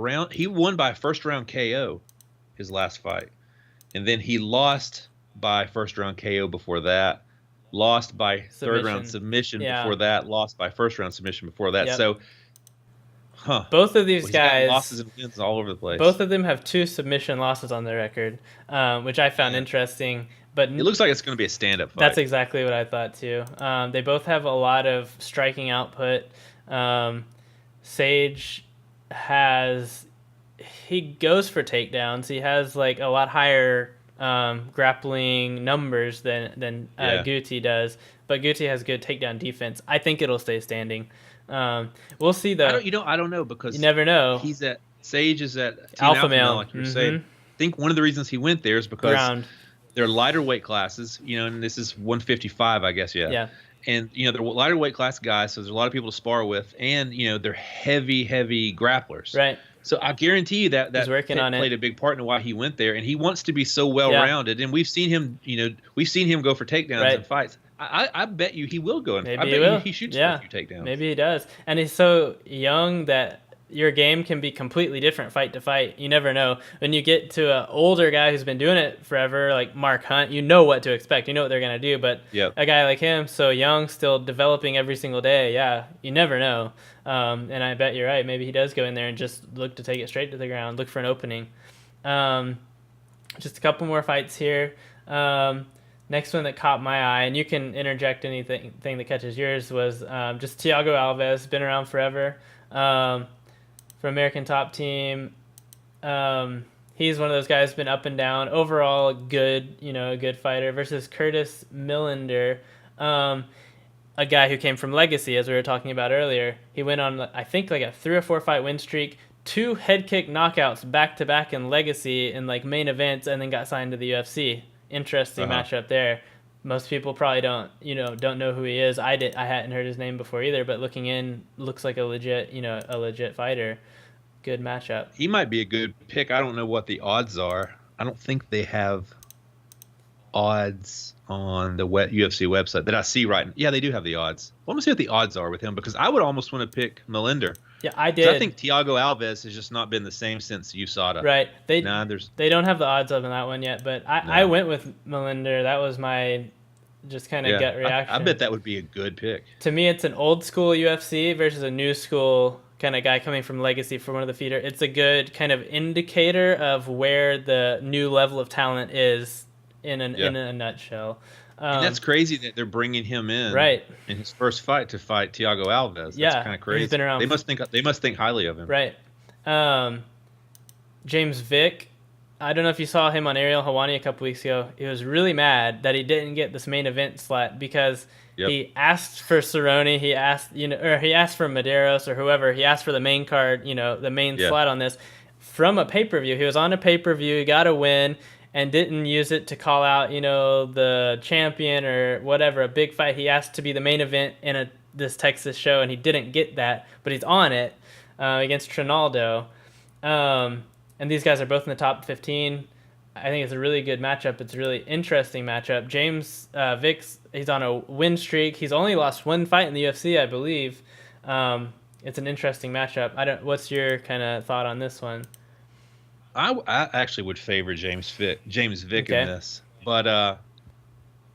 first round KO, his last fight, and then he lost by first round KO before that. Lost by third round submission before that. Lost by first round submission before that. Yep. So, both of these guys, got losses and wins all over the place. Both of them have 2 submission losses on their record, which I found interesting. But it looks like it's going to be a stand-up fight. That's exactly what I thought too. They both have a lot of striking output. Sage he goes for takedowns. He has like a lot higher grappling numbers than Guti does, but Guti has good takedown defense. I think it'll stay standing. We'll see though. I don't know, because you never know. Sage is at Team Alpha Male, like you were saying. I think one of the reasons he went there is because they're lighter weight classes, and this is 155, I guess. Yeah. And they're lighter weight class guys, so there's a lot of people to spar with, and they're heavy grapplers. Right. So I guarantee you that played a big part in why he went there, and he wants to be so well-rounded. And we've seen him, go for takedowns in fights. I bet you he will go. He shoots for a few takedowns. Maybe he does. And he's so young that your game can be completely different fight to fight. You never know. When you get to an older guy who's been doing it forever, like Mark Hunt, you know what to expect. You know what they're going to do. But a guy like him, so young, still developing every single day, you never know. And I bet you're right. Maybe he does go in there and just look to take it straight to the ground, look for an opening. Just a couple more fights here. Next one that caught my eye, and you can interject anything that catches yours, was just Thiago Alves, been around forever. For American Top Team, he's one of those guys who's been up and down. Overall, good, a good fighter, versus Curtis Millender, a guy who came from Legacy, as we were talking about earlier. He went on, I think, like a 3 or 4 fight win streak, 2 head kick knockouts back to back in Legacy in like main events, and then got signed to the UFC. Interesting matchup there. Most people probably don't know who he is. I hadn't heard his name before either, but looking in, looks like a legit fighter. Good matchup. He might be a good pick. I don't know what the odds are. I don't think they have odds on the UFC website that I see right now. Yeah, they do have the odds. Well, I'm going to see what the odds are with him, because I would almost want to pick Millender. Yeah, I did. I think Thiago Alves has just not been the same since USADA. Right. They don't have the odds on that one yet, but I went with Millender. That was my just kind of gut reaction. I bet that would be a good pick. To me, it's an old school UFC versus a new school kind of guy coming from Legacy for one of the feeder. It's a good kind of indicator of where the new level of talent is Yeah. in a nutshell. And that's crazy that they're bringing him Right. in his first fight to fight Thiago Alves. That's Yeah, kind of he's been crazy. around. They must think highly of him. Right. James Vick, I don't know if you saw him on Ariel Helwani a couple weeks ago. He was really mad that he didn't get this main event slot because Yep. he asked for Cerrone, he asked he asked for Medeiros or whoever. He asked for the main card, the main Yeah. slot on this from a pay-per-view. He was on a pay-per-view, he got a win, and didn't use it to call out, the champion or whatever, a big fight. He asked to be the main event in this Texas show, and he didn't get that, but he's on it against Trinaldo. And these guys are both in the top 15. I think it's a really good matchup. It's a really interesting matchup. James Vick's, he's on a win streak. He's only lost one fight in the UFC, I believe. It's an interesting matchup. What's your kind of thought on this one? I actually would favor James Vick Okay. in this, but I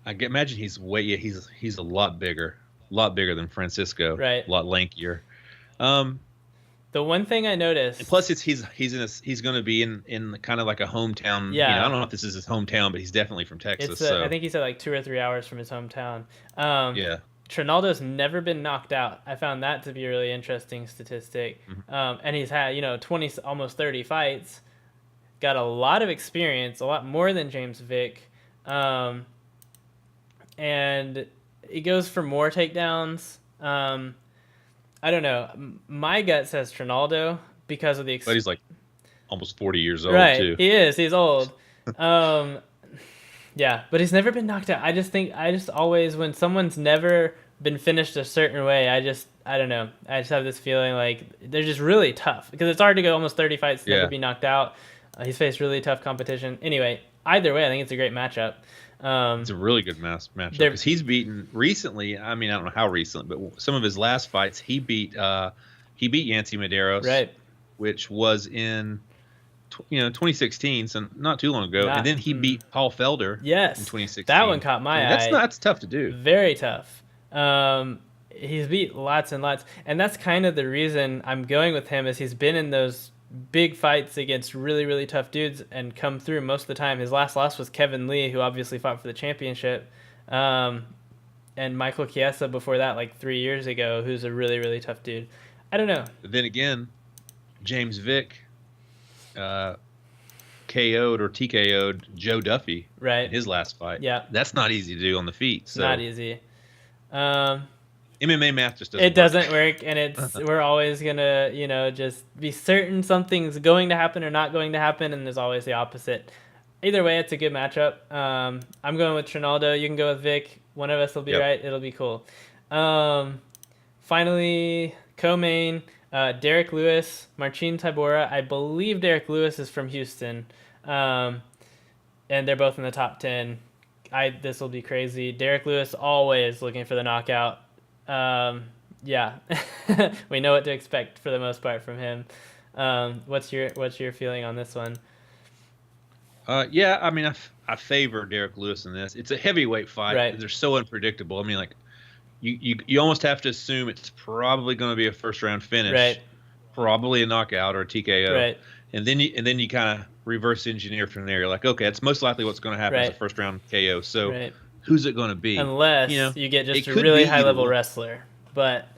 imagine he's a lot bigger than Francisco, Right. A lot lankier. The one thing I noticed, And plus, he's going to be in kind of like a hometown. Yeah. I don't know if this is his hometown, but he's definitely from Texas. I think he said like 2 or 3 hours from his hometown. Yeah. Trinaldo's never been knocked out. I found that to be a really interesting statistic. And he's had 20, almost 30 fights. Got a lot of experience, a lot more than James Vick. And he goes for more takedowns. I don't know. My gut says Trinaldo because of the But he's like almost 40 years old, right. too. He is. He's old. Yeah, but he's never been knocked out. I just always, when someone's never been finished a certain way, I don't know. I just have this feeling like they're just really tough because it's hard to go almost 30 fights never be knocked out. He's faced really tough competition. Anyway, either way, I think it's a great matchup. It's a really good matchup because he's beaten recently. I mean, I don't know how recent, but some of his last fights, he beat Yancy Medeiros, right, which was in 2016, so not too long ago. And then he beat Paul Felder, in 2016. That one caught my eye. That's tough to do. Very tough. He's beat lots and lots, and that's kind of the reason I'm going with him. Is he's been in those big fights against really, really tough dudes and come through most of the time. His last loss was Kevin Lee, who obviously fought for the championship, and Michael Chiesa before that, like 3 years ago, who's a really, really tough dude. I don't know. But then again, James Vick KO'd or TKO'd Joe Duffy in his last fight. Yeah. That's not easy to do on the feet. So. Not easy. MMA math just doesn't work. It doesn't work, and we're always gonna, just be certain something's going to happen or not going to happen, and there's always the opposite. Either way, it's a good matchup. I'm going with Trinaldo. You can go with Vic. One of us will be right. It'll be cool. Finally, co-main, Derek Lewis, Marcin Tybura. I believe Derek Lewis is from Houston, and they're both in the top 10. This will be crazy. Derek Lewis always looking for the knockout. Yeah, we know what to expect for the most part from him. What's your feeling on this one? Yeah, I mean, I favor Derek Lewis in this. It's a heavyweight fight. Right. They're so unpredictable. I mean, like you almost have to assume it's probably going to be a first round finish, right? Probably a knockout or a TKO, right? And then you kind of reverse engineer from there. You're like, okay, it's most likely what's going to happen is a first round KO. So who's it going to be? Unless you get just a really high level wrestler, but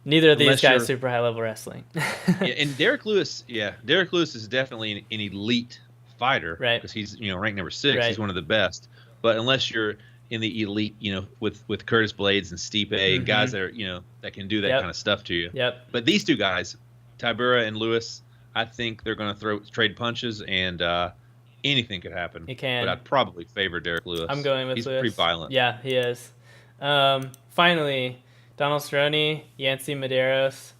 neither of these guys super high level wrestling. Yeah, and Derek Lewis is definitely an elite fighter, right? Because he's ranked number 6. He's one of the best. But unless you're in the elite, with Curtis Blades and Stipe and guys that are that can do that kind of stuff to you. Yep. But these two guys, Tybura and Lewis, I think they're going to trade punches and anything could happen. It can. But I'd probably favor Derek Lewis. I'm going with He's Lewis. pretty violent. Yeah, he is. Finally, Donald Cerrone, Yancy Medeiros.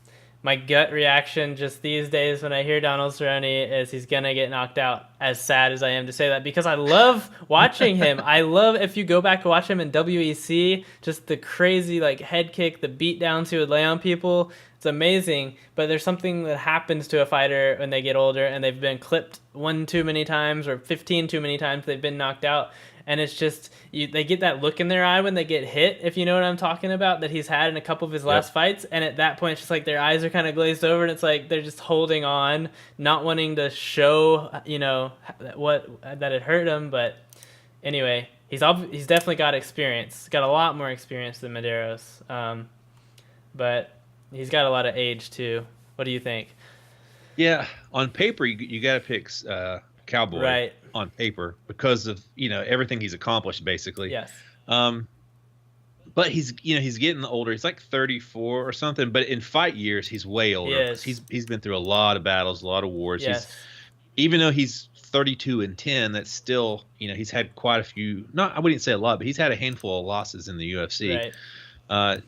My gut reaction just these days when I hear Donald Cerrone is he's going to get knocked out, as sad as I am to say that, because I love watching him. I love, if you go back to watch him in WEC, just the crazy head kick, the beat downs he would lay on people. It's amazing, but there's something that happens to a fighter when they get older and they've been clipped 1 too many times or 15 too many times they've been knocked out. And it's just, they get that look in their eye when they get hit, if you know what I'm talking about, that he's had in a couple of his last fights. And at that point, it's just like their eyes are kind of glazed over, and it's like they're just holding on, not wanting to show, that it hurt them. But anyway, he's definitely got experience. Got a lot more experience than Medeiros. But he's got a lot of age too. What do you think? Yeah, on paper you got to pick Cowboy Right. on paper because of everything he's accomplished basically. Yes. But he's getting older. He's like 34 or something. But in fight years, he's way older. Yes. He's been through a lot of battles, a lot of wars. Yes. Even though he's 32-10, that's still he's had quite a few. Not I wouldn't say a lot, but he's had a handful of losses in the UFC. Right.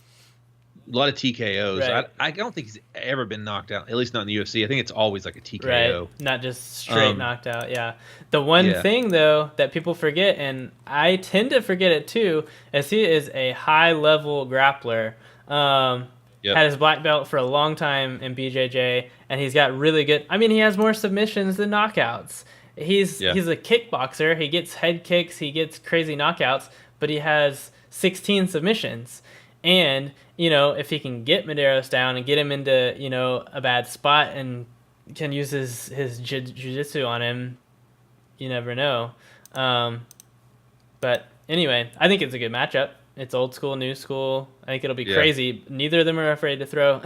A lot of TKOs. Right. I don't think he's ever been knocked out, at least not in the UFC. I think it's always like a TKO. Right. Not just straight knocked out. Yeah. The one thing, though, that people forget, and I tend to forget it too, is he is a high-level grappler. Had his black belt for a long time in BJJ, and he's got really good... I mean, he has more submissions than knockouts. He's a kickboxer. He gets head kicks. He gets crazy knockouts, but he has 16 submissions. And, if he can get Medeiros down and get him into, a bad spot and can use his jiu-jitsu on him, you never know. But anyway, I think it's a good matchup. It's old school, new school. I think it'll be crazy. Neither of them are afraid to throw.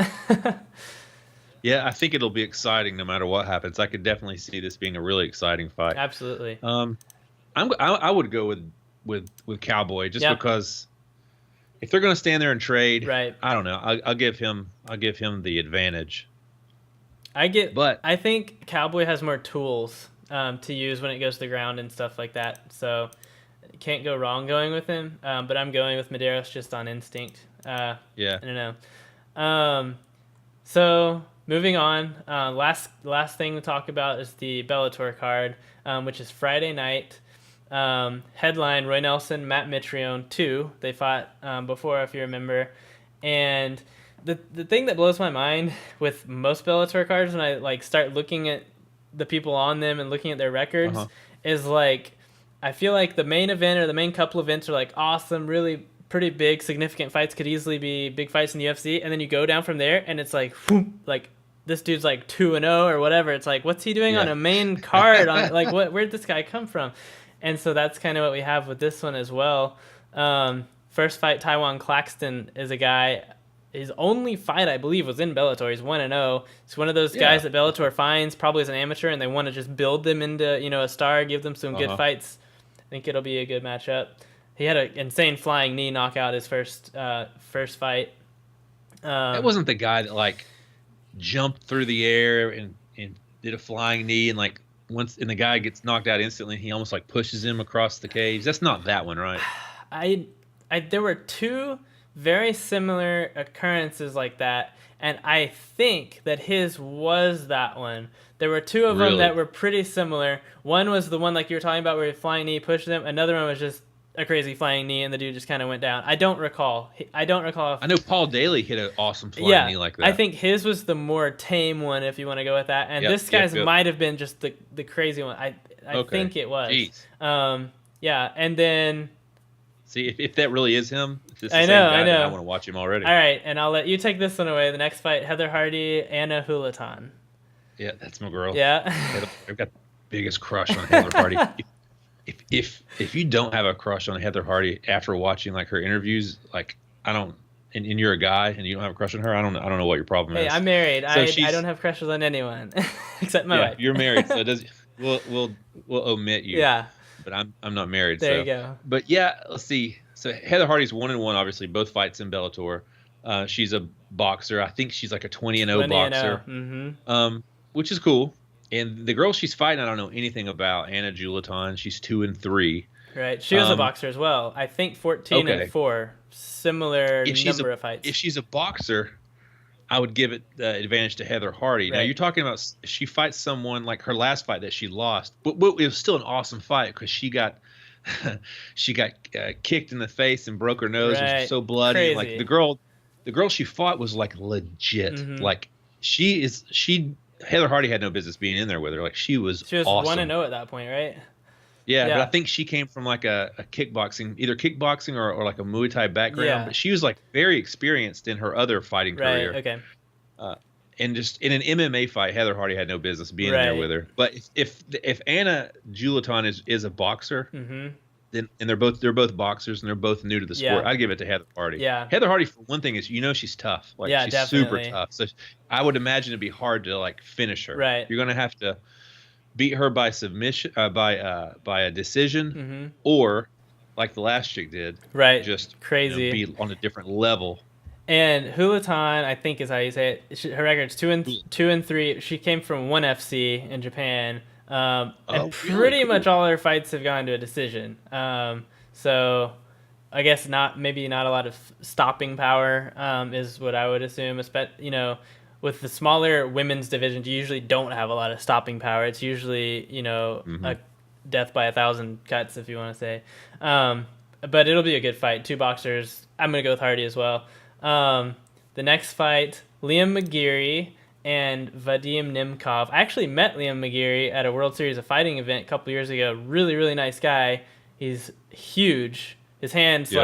Yeah, I think it'll be exciting no matter what happens. I could definitely see this being a really exciting fight. Absolutely. I would go with Cowboy just because if they're going to stand there and trade, right. I don't know. I'll give him the advantage. But I think Cowboy has more tools to use when it goes to the ground and stuff like that. So can't go wrong going with him. But I'm going with Medeiros just on instinct. I don't know. So moving on, last thing to talk about is the Bellator card, which is Friday night. Headline: Roy Nelson, Matt Mitrione 2. They fought before, if you remember. And the thing that blows my mind with most Bellator cards when I start looking at the people on them and looking at their records is I feel like the main event or the main couple events are awesome, really pretty big, significant fights, could easily be big fights in the UFC, and then you go down from there and it's whoop, this dude's 2-0 or whatever. It's what's he doing on a main card? On where'd this guy come from? And so that's kind of what we have with this one as well. First fight, Taiwan Claxton is a guy. His only fight, I believe, was in Bellator. He's 1-0. He's one of those guys that Bellator finds probably as an amateur, and they want to just build them into a star, give them some good fights. I think it'll be a good matchup. He had an insane flying knee knockout his first fight. That wasn't the guy that jumped through the air and did a flying knee and and the guy gets knocked out instantly. He almost pushes him across the cage. That's not that one, right? There were two very similar occurrences like that, and I think that his was that one. There were two of them that were pretty similar. One was the one you were talking about where he flying knee pushed him. Another one was just a crazy flying knee and the dude just kind of went down. I don't recall. I know Paul Daly hit an awesome flying knee like that. I think his was the more tame one, if you want to go with that. And this guy's might have been just the crazy one. I think it was. Jeez. And then... See, if that really is him, if this is I the same know. guy, I want to watch him already. All right, and I'll let you take this one away. The next fight, Heather Hardy, Anna Hulatan. Yeah, that's my girl. Yeah. I've got the biggest crush on Heather Hardy. If you don't have a crush on Heather Hardy after watching her interviews, I don't, and you're a guy and you don't have a crush on her, I don't know what your problem is. Hey, I'm married. So I don't have crushes on anyone except my wife. You're married, so we'll omit you. Yeah. But I'm not married. There you go. But let's see. So Heather Hardy's 1-1, obviously, both fights in Bellator. She's a boxer. I think she's a 20-0 boxer. 20-0. Which is cool. And the girl she's fighting, I don't know anything about. Anna Julitan. She's 2-3. Right. She was a boxer as well. I think 14-4. Similar number of fights. If she's a boxer, I would give it the advantage to Heather Hardy. Right. Now, you're talking about she fights someone her last fight that she lost. But it was still an awesome fight because she got kicked in the face and broke her nose. Right. It was so bloody. Crazy. The girl she fought was legit. Heather Hardy had no business being in there with her. She was awesome. 1-0 at that point, right? Yeah, but I think she came from a kickboxing, either kickboxing or a Muay Thai background. Yeah. But she was very experienced in her other fighting career. Right. Okay. And just in an MMA fight, Heather Hardy had no business being in there with her. But if Anna Julitan is a boxer, And they're both boxers and they're both new to the sport. Yeah. I'd give it to Heather Hardy. Yeah. Heather Hardy, for one thing, is she's tough. Like Yeah, she's super definitely. tough. So I would imagine it'd be hard to like finish her. Right. You're gonna have to beat her by submission, by a decision, Mm-hmm. or like the last chick did, Right. just Crazy. be on a different level. And Hulatan, I think is how you say it. Her record's 2-3. She came from ONE FC in Japan, and pretty much all her fights have gone to a decision. So I guess maybe not a lot of stopping power is what I would assume. With the smaller women's divisions, you usually don't have a lot of stopping power. It's usually a death by 1,000 cuts, if you want to say. But it'll be a good fight. Two boxers. I'm gonna go with Hardy as well. The next fight, Liam McGeary and Vadim Nemkov. I actually met Liam McGeary at a World Series of Fighting event a couple years ago. Really, really nice guy. He's huge. His hands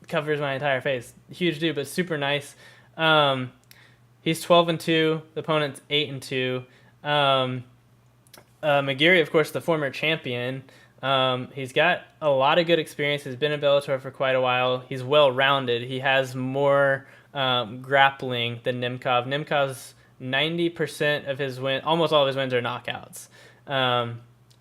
covers my entire face. Huge dude, but super nice. He's 12-2. The opponent's 8-2. McGeary, of course, the former champion. He's got a lot of good experience. He's been in Bellator for quite a while. He's well-rounded. He has more grappling than Nemkov. Nemkov's 90% of his almost all of his wins are knockouts.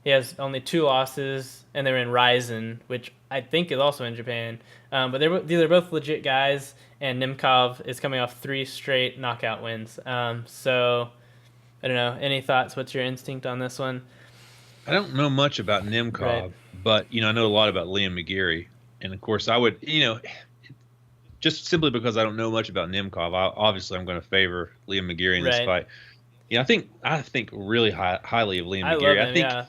He has only 2 losses, and they're in Ryzen, which I think is also in Japan. But these are both legit guys, and Nemkov is coming off 3 straight knockout wins. So, I don't know. Any thoughts? What's your instinct on this one? I don't know much about Nemkov, Right. but I know a lot about Liam McGeary, and of course I would, just simply because I don't know much about Nemkov, I'm going to favor Liam McGeary in this fight. I think really highly of Liam McGeary. Love him, I think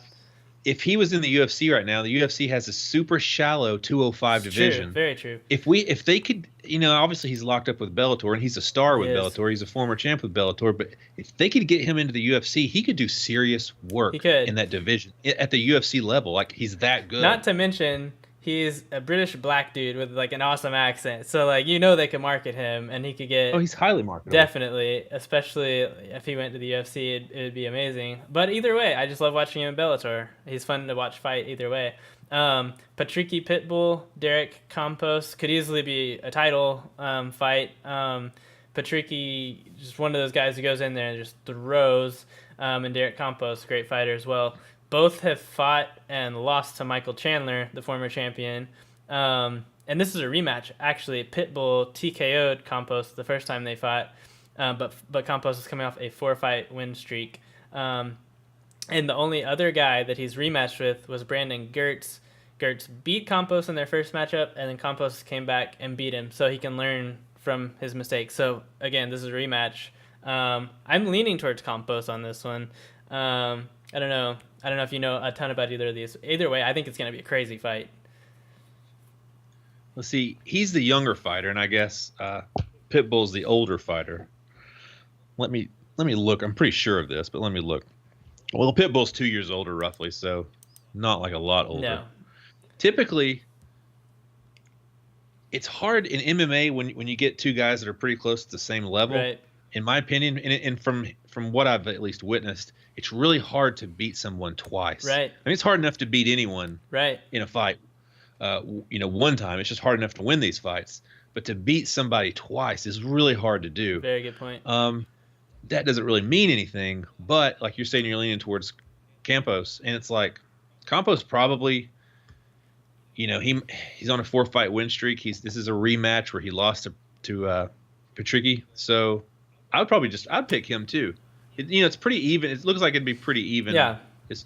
if he was in the UFC right now, the UFC has a super shallow 205 division. True, very true. If they could, obviously he's locked up with Bellator and he's a star with Bellator. He's a former champ with Bellator, but if they could get him into the UFC, he could do serious work in that division at the UFC level. Like he's that good. Not to mention he's a British black dude with like an awesome accent. So like they could market him and he could get he's highly marketable. Definitely, especially if he went to the UFC, it would be amazing. But either way, I just love watching him in Bellator. He's fun to watch fight either way. Patricky Pitbull, Derek Campos could easily be a title fight. Patricky, just one of those guys who goes in there and just throws. And Derek Campos, great fighter as well. Both have fought and lost to Michael Chandler, the former champion. And this is a rematch. Actually, Pitbull TKO'd Campos the first time they fought, but Campos is coming off a 4-fight win streak. And the only other guy that he's rematched with was Brandon Gertz. Gertz beat Campos in their first matchup, and then Campos came back and beat him, so he can learn from his mistakes. So, again, this is a rematch. I'm leaning towards Campos on this one. I don't know if you know a ton about either of these. Either way, I think it's going to be a crazy fight. Let's see. He's the younger fighter, and I guess Pitbull's the older fighter. Let me look. I'm pretty sure of this, but let me look. Well, Pitbull's 2 years older, roughly, so not like a lot older. No. Typically, it's hard in MMA when you get 2 guys that are pretty close to the same level. Right. In my opinion, and from what I've at least witnessed, it's really hard to beat someone twice. Right. I mean, it's hard enough to beat anyone in a fight. One time. It's just hard enough to win these fights. But to beat somebody twice is really hard to do. Very good point. That doesn't really mean anything. But like you're saying, you're leaning towards Campos, and it's like Campos probably, he's on a 4-fight win streak. This is a rematch where he lost to Patricky. So I'd pick him too. It's pretty even. It looks like it'd be pretty even. Yeah. It's,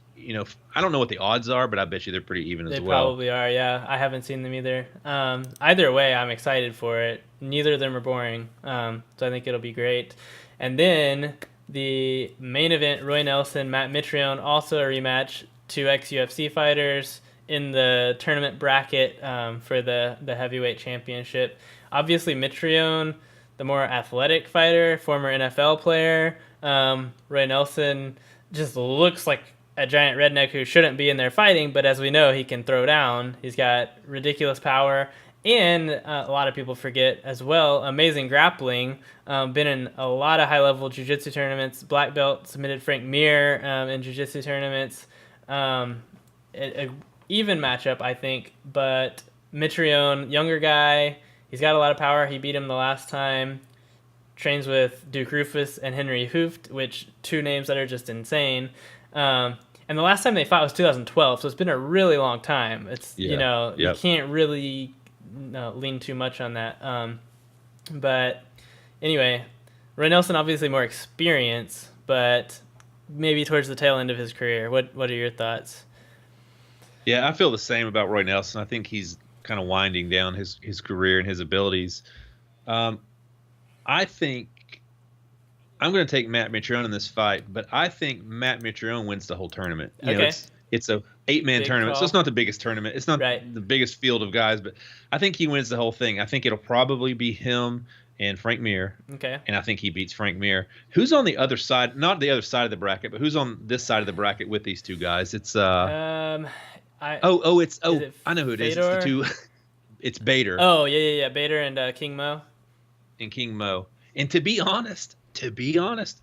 I don't know what the odds are, but I bet you they're pretty even as well. They probably are, yeah. I haven't seen them either. Either way, I'm excited for it. Neither of them are boring, so I think it'll be great. And then the main event, Roy Nelson, Matt Mitrione, also a rematch, 2 ex-UFC fighters in the tournament bracket for the heavyweight championship. Obviously, Mitrione, the more athletic fighter, former NFL player. Roy Nelson just looks like a giant redneck who shouldn't be in there fighting, but as we know, he can throw down. He's got ridiculous power, and a lot of people forget as well, amazing grappling. Been in a lot of high-level jiu-jitsu tournaments, black belt, submitted Frank Mir in jiu-jitsu tournaments. even matchup, I think. But Mitrione, younger guy, he's got a lot of power. He beat him the last time. Trains with Duke Rufus and Henry Hooft, which two names that are just insane. And the last time they fought was 2012, so it's been a really long time. It's Yeah. you Yep. can't really lean too much on that. But anyway, Roy Nelson obviously more experience, but maybe towards the tail end of his career. What are your thoughts? Yeah, I feel the same about Roy Nelson. I think he's kind of winding down his career and his abilities. Um, I think I'm going to take Matt Mitrione in this fight, but I think Matt Mitrione wins the whole tournament. You know, Okay, it's a 8-man big tournament, so it's call. not the biggest tournament. It's not Right. the biggest field of guys, but I think he wins the whole thing. I think it'll probably be him and Frank Mir, Okay. and I think he beats Frank Mir. Who's on the other side? Not the other side of the bracket, but who's on this side of the bracket with these two guys? It's I is oh, it I know who it is. It's Fedor? the two. It's Bader Oh yeah. Bader and King Mo. and King Mo. And to be honest,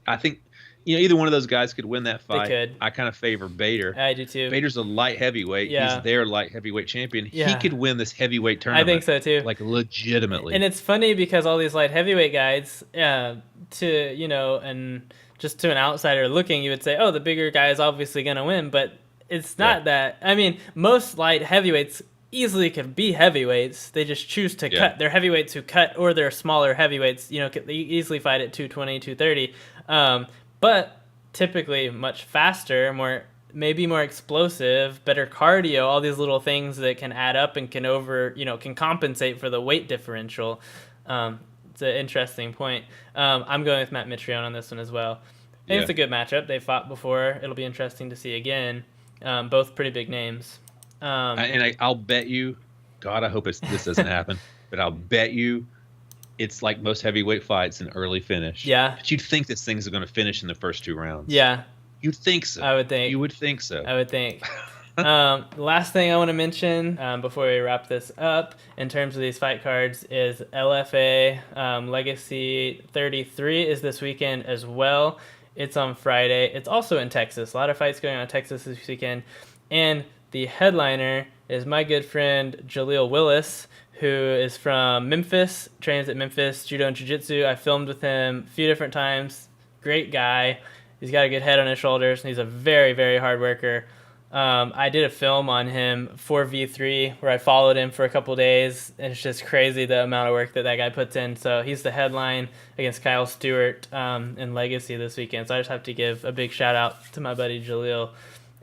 I think either one of those guys could win that fight. could. I kind of favor Bader. I do too. Bader's a light heavyweight. Yeah. He's their light heavyweight champion. He Yeah. could win this heavyweight I tournament. think so too. Like legitimately. And it's funny because all these light heavyweight guys, and just to an outsider looking, you would say, oh, the bigger guy is obviously going to win. But it's not that. I mean, most light heavyweights easily could be heavyweights. They just choose to cut. They're heavyweights who cut, or they're smaller heavyweights. They easily fight at 220, 230. But typically much faster, maybe more explosive, better cardio, all these little things that can add up and can compensate for the weight differential. It's an interesting point. I'm going with Matt Mitrione on this one as well. I think it's a good matchup. They fought before. It'll be interesting to see again. Both pretty big names. I'll bet you, God, I hope this doesn't happen, but I'll bet you it's like most heavyweight fights, an early finish. Yeah. But you'd think this thing's going to finish in the first 2 rounds. Yeah. You'd think so. I would think. You would think so. I would think. Last thing I want to mention before we wrap this up in terms of these fight cards is LFA Legacy 33 is this weekend as well. It's on Friday. It's also in Texas. A lot of fights going on in Texas this weekend. And the headliner is my good friend Jaleel Willis, who is from Memphis, trains at Memphis Judo and Jiu-Jitsu. I filmed with him a few different times. Great guy. He's got a good head on his shoulders, and he's a very, very hard worker. I did a film on him, 4v3, where I followed him for a couple days, and it's just crazy the amount of work that guy puts in. So he's the headline against Kyle Stewart in Legacy this weekend. So I just have to give a big shout out to my buddy Jaleel.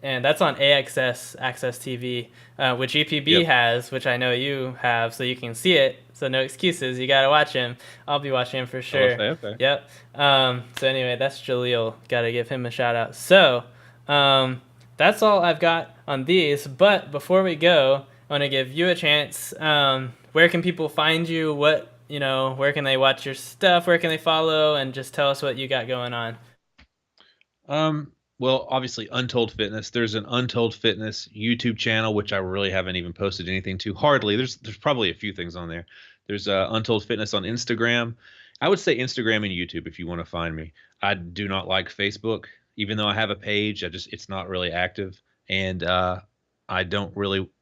And that's on AXS, Access TV, which EPB has, which I know you have, so you can see it. So no excuses. You got to watch him. I'll be watching him for sure. Okay. Yep. So anyway, that's Jaleel. Got to give him a shout out. So that's all I've got on these. But before we go, I want to give you a chance. Where can people find you? Where can they watch your stuff? Where can they follow? And just tell us what you got going on. Well, obviously, Untold Fitness. There's an Untold Fitness YouTube channel, which I really haven't even posted anything to. Hardly. There's probably a few things on there. There's Untold Fitness on Instagram. I would say Instagram and YouTube if you want to find me. I do not like Facebook, even though I have a page. It's not really active, and I don't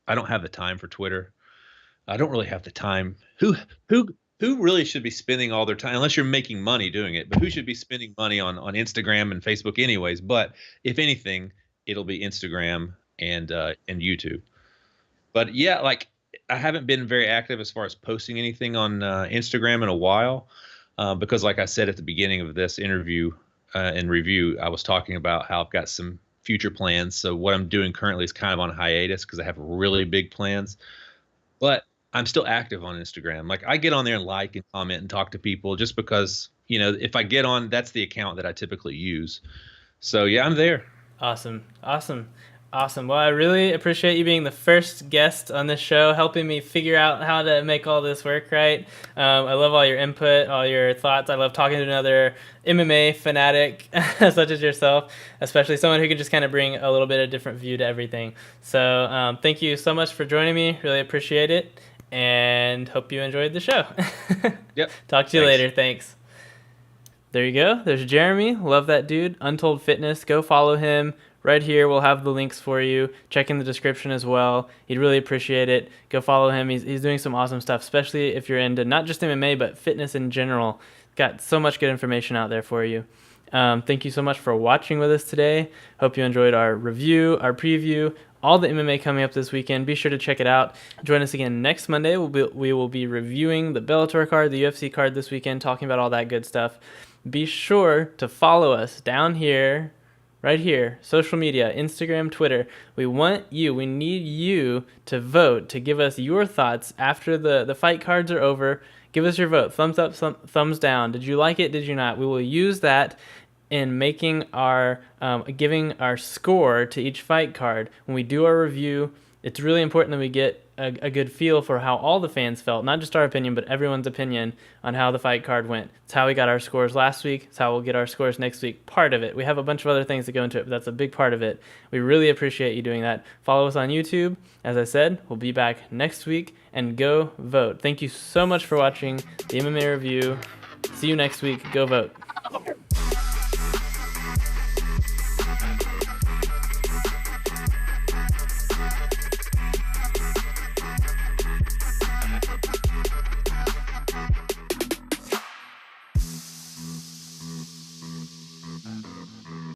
have the time for Twitter. I don't really have the time. Who really should be spending all their time, unless you're making money doing it, but who should be spending money on Instagram and Facebook anyways? But if anything, it'll be Instagram and YouTube. But yeah, like I haven't been very active as far as posting anything on Instagram in a while because like I said at the beginning of this interview and review, I was talking about how I've got some future plans. So what I'm doing currently is kind of on hiatus because I have really big plans. But I'm still active on Instagram. Like I get on there and like and comment and talk to people just because, if I get on, that's the account that I typically use. So yeah, I'm there. Awesome. Well, I really appreciate you being the first guest on this show, helping me figure out how to make all this work right. I love all your input, all your thoughts. I love talking to another MMA fanatic such as yourself, especially someone who can just kind of bring a little bit of different view to everything. So thank you so much for joining me. Really appreciate it. And hope you enjoyed the show. Yep. Talk to you later. Thanks. There you go. There's Jeremy. Love that dude. Untold Fitness. Go follow him. right here. We'll have the links for you. Check in the description as well. He'd really appreciate it. Go follow him. He's doing some awesome stuff, especially if you're into not just MMA, but fitness in general. Got so much good information out there for you. Thank you so much for watching with us today. Hope you enjoyed our review, our preview, all the MMA coming up this weekend. Be sure to check it out. Join us again next Monday. We will be reviewing the Bellator card, the UFC card this weekend, talking about all that good stuff. Be sure to follow us down here, right here, social media, Instagram, Twitter. We need you to vote, to give us your thoughts after the fight cards are over. Give us your vote. Thumbs up, thumbs down. Did you like it? Did you not? We will use that in making our giving our score to each fight card when we do our review. It's really important that we get a good feel for how all the fans felt, not just our opinion, but everyone's opinion on how the fight card went. It's how we got our scores last week. It's how we'll get our scores next week. Part of it. We have a bunch of other things that go into it, but that's a big part of it. We really appreciate you doing that. Follow us on YouTube. As I said, we'll be back next week, and go vote. Thank you so much for watching the MMA review. See you next week. Go vote.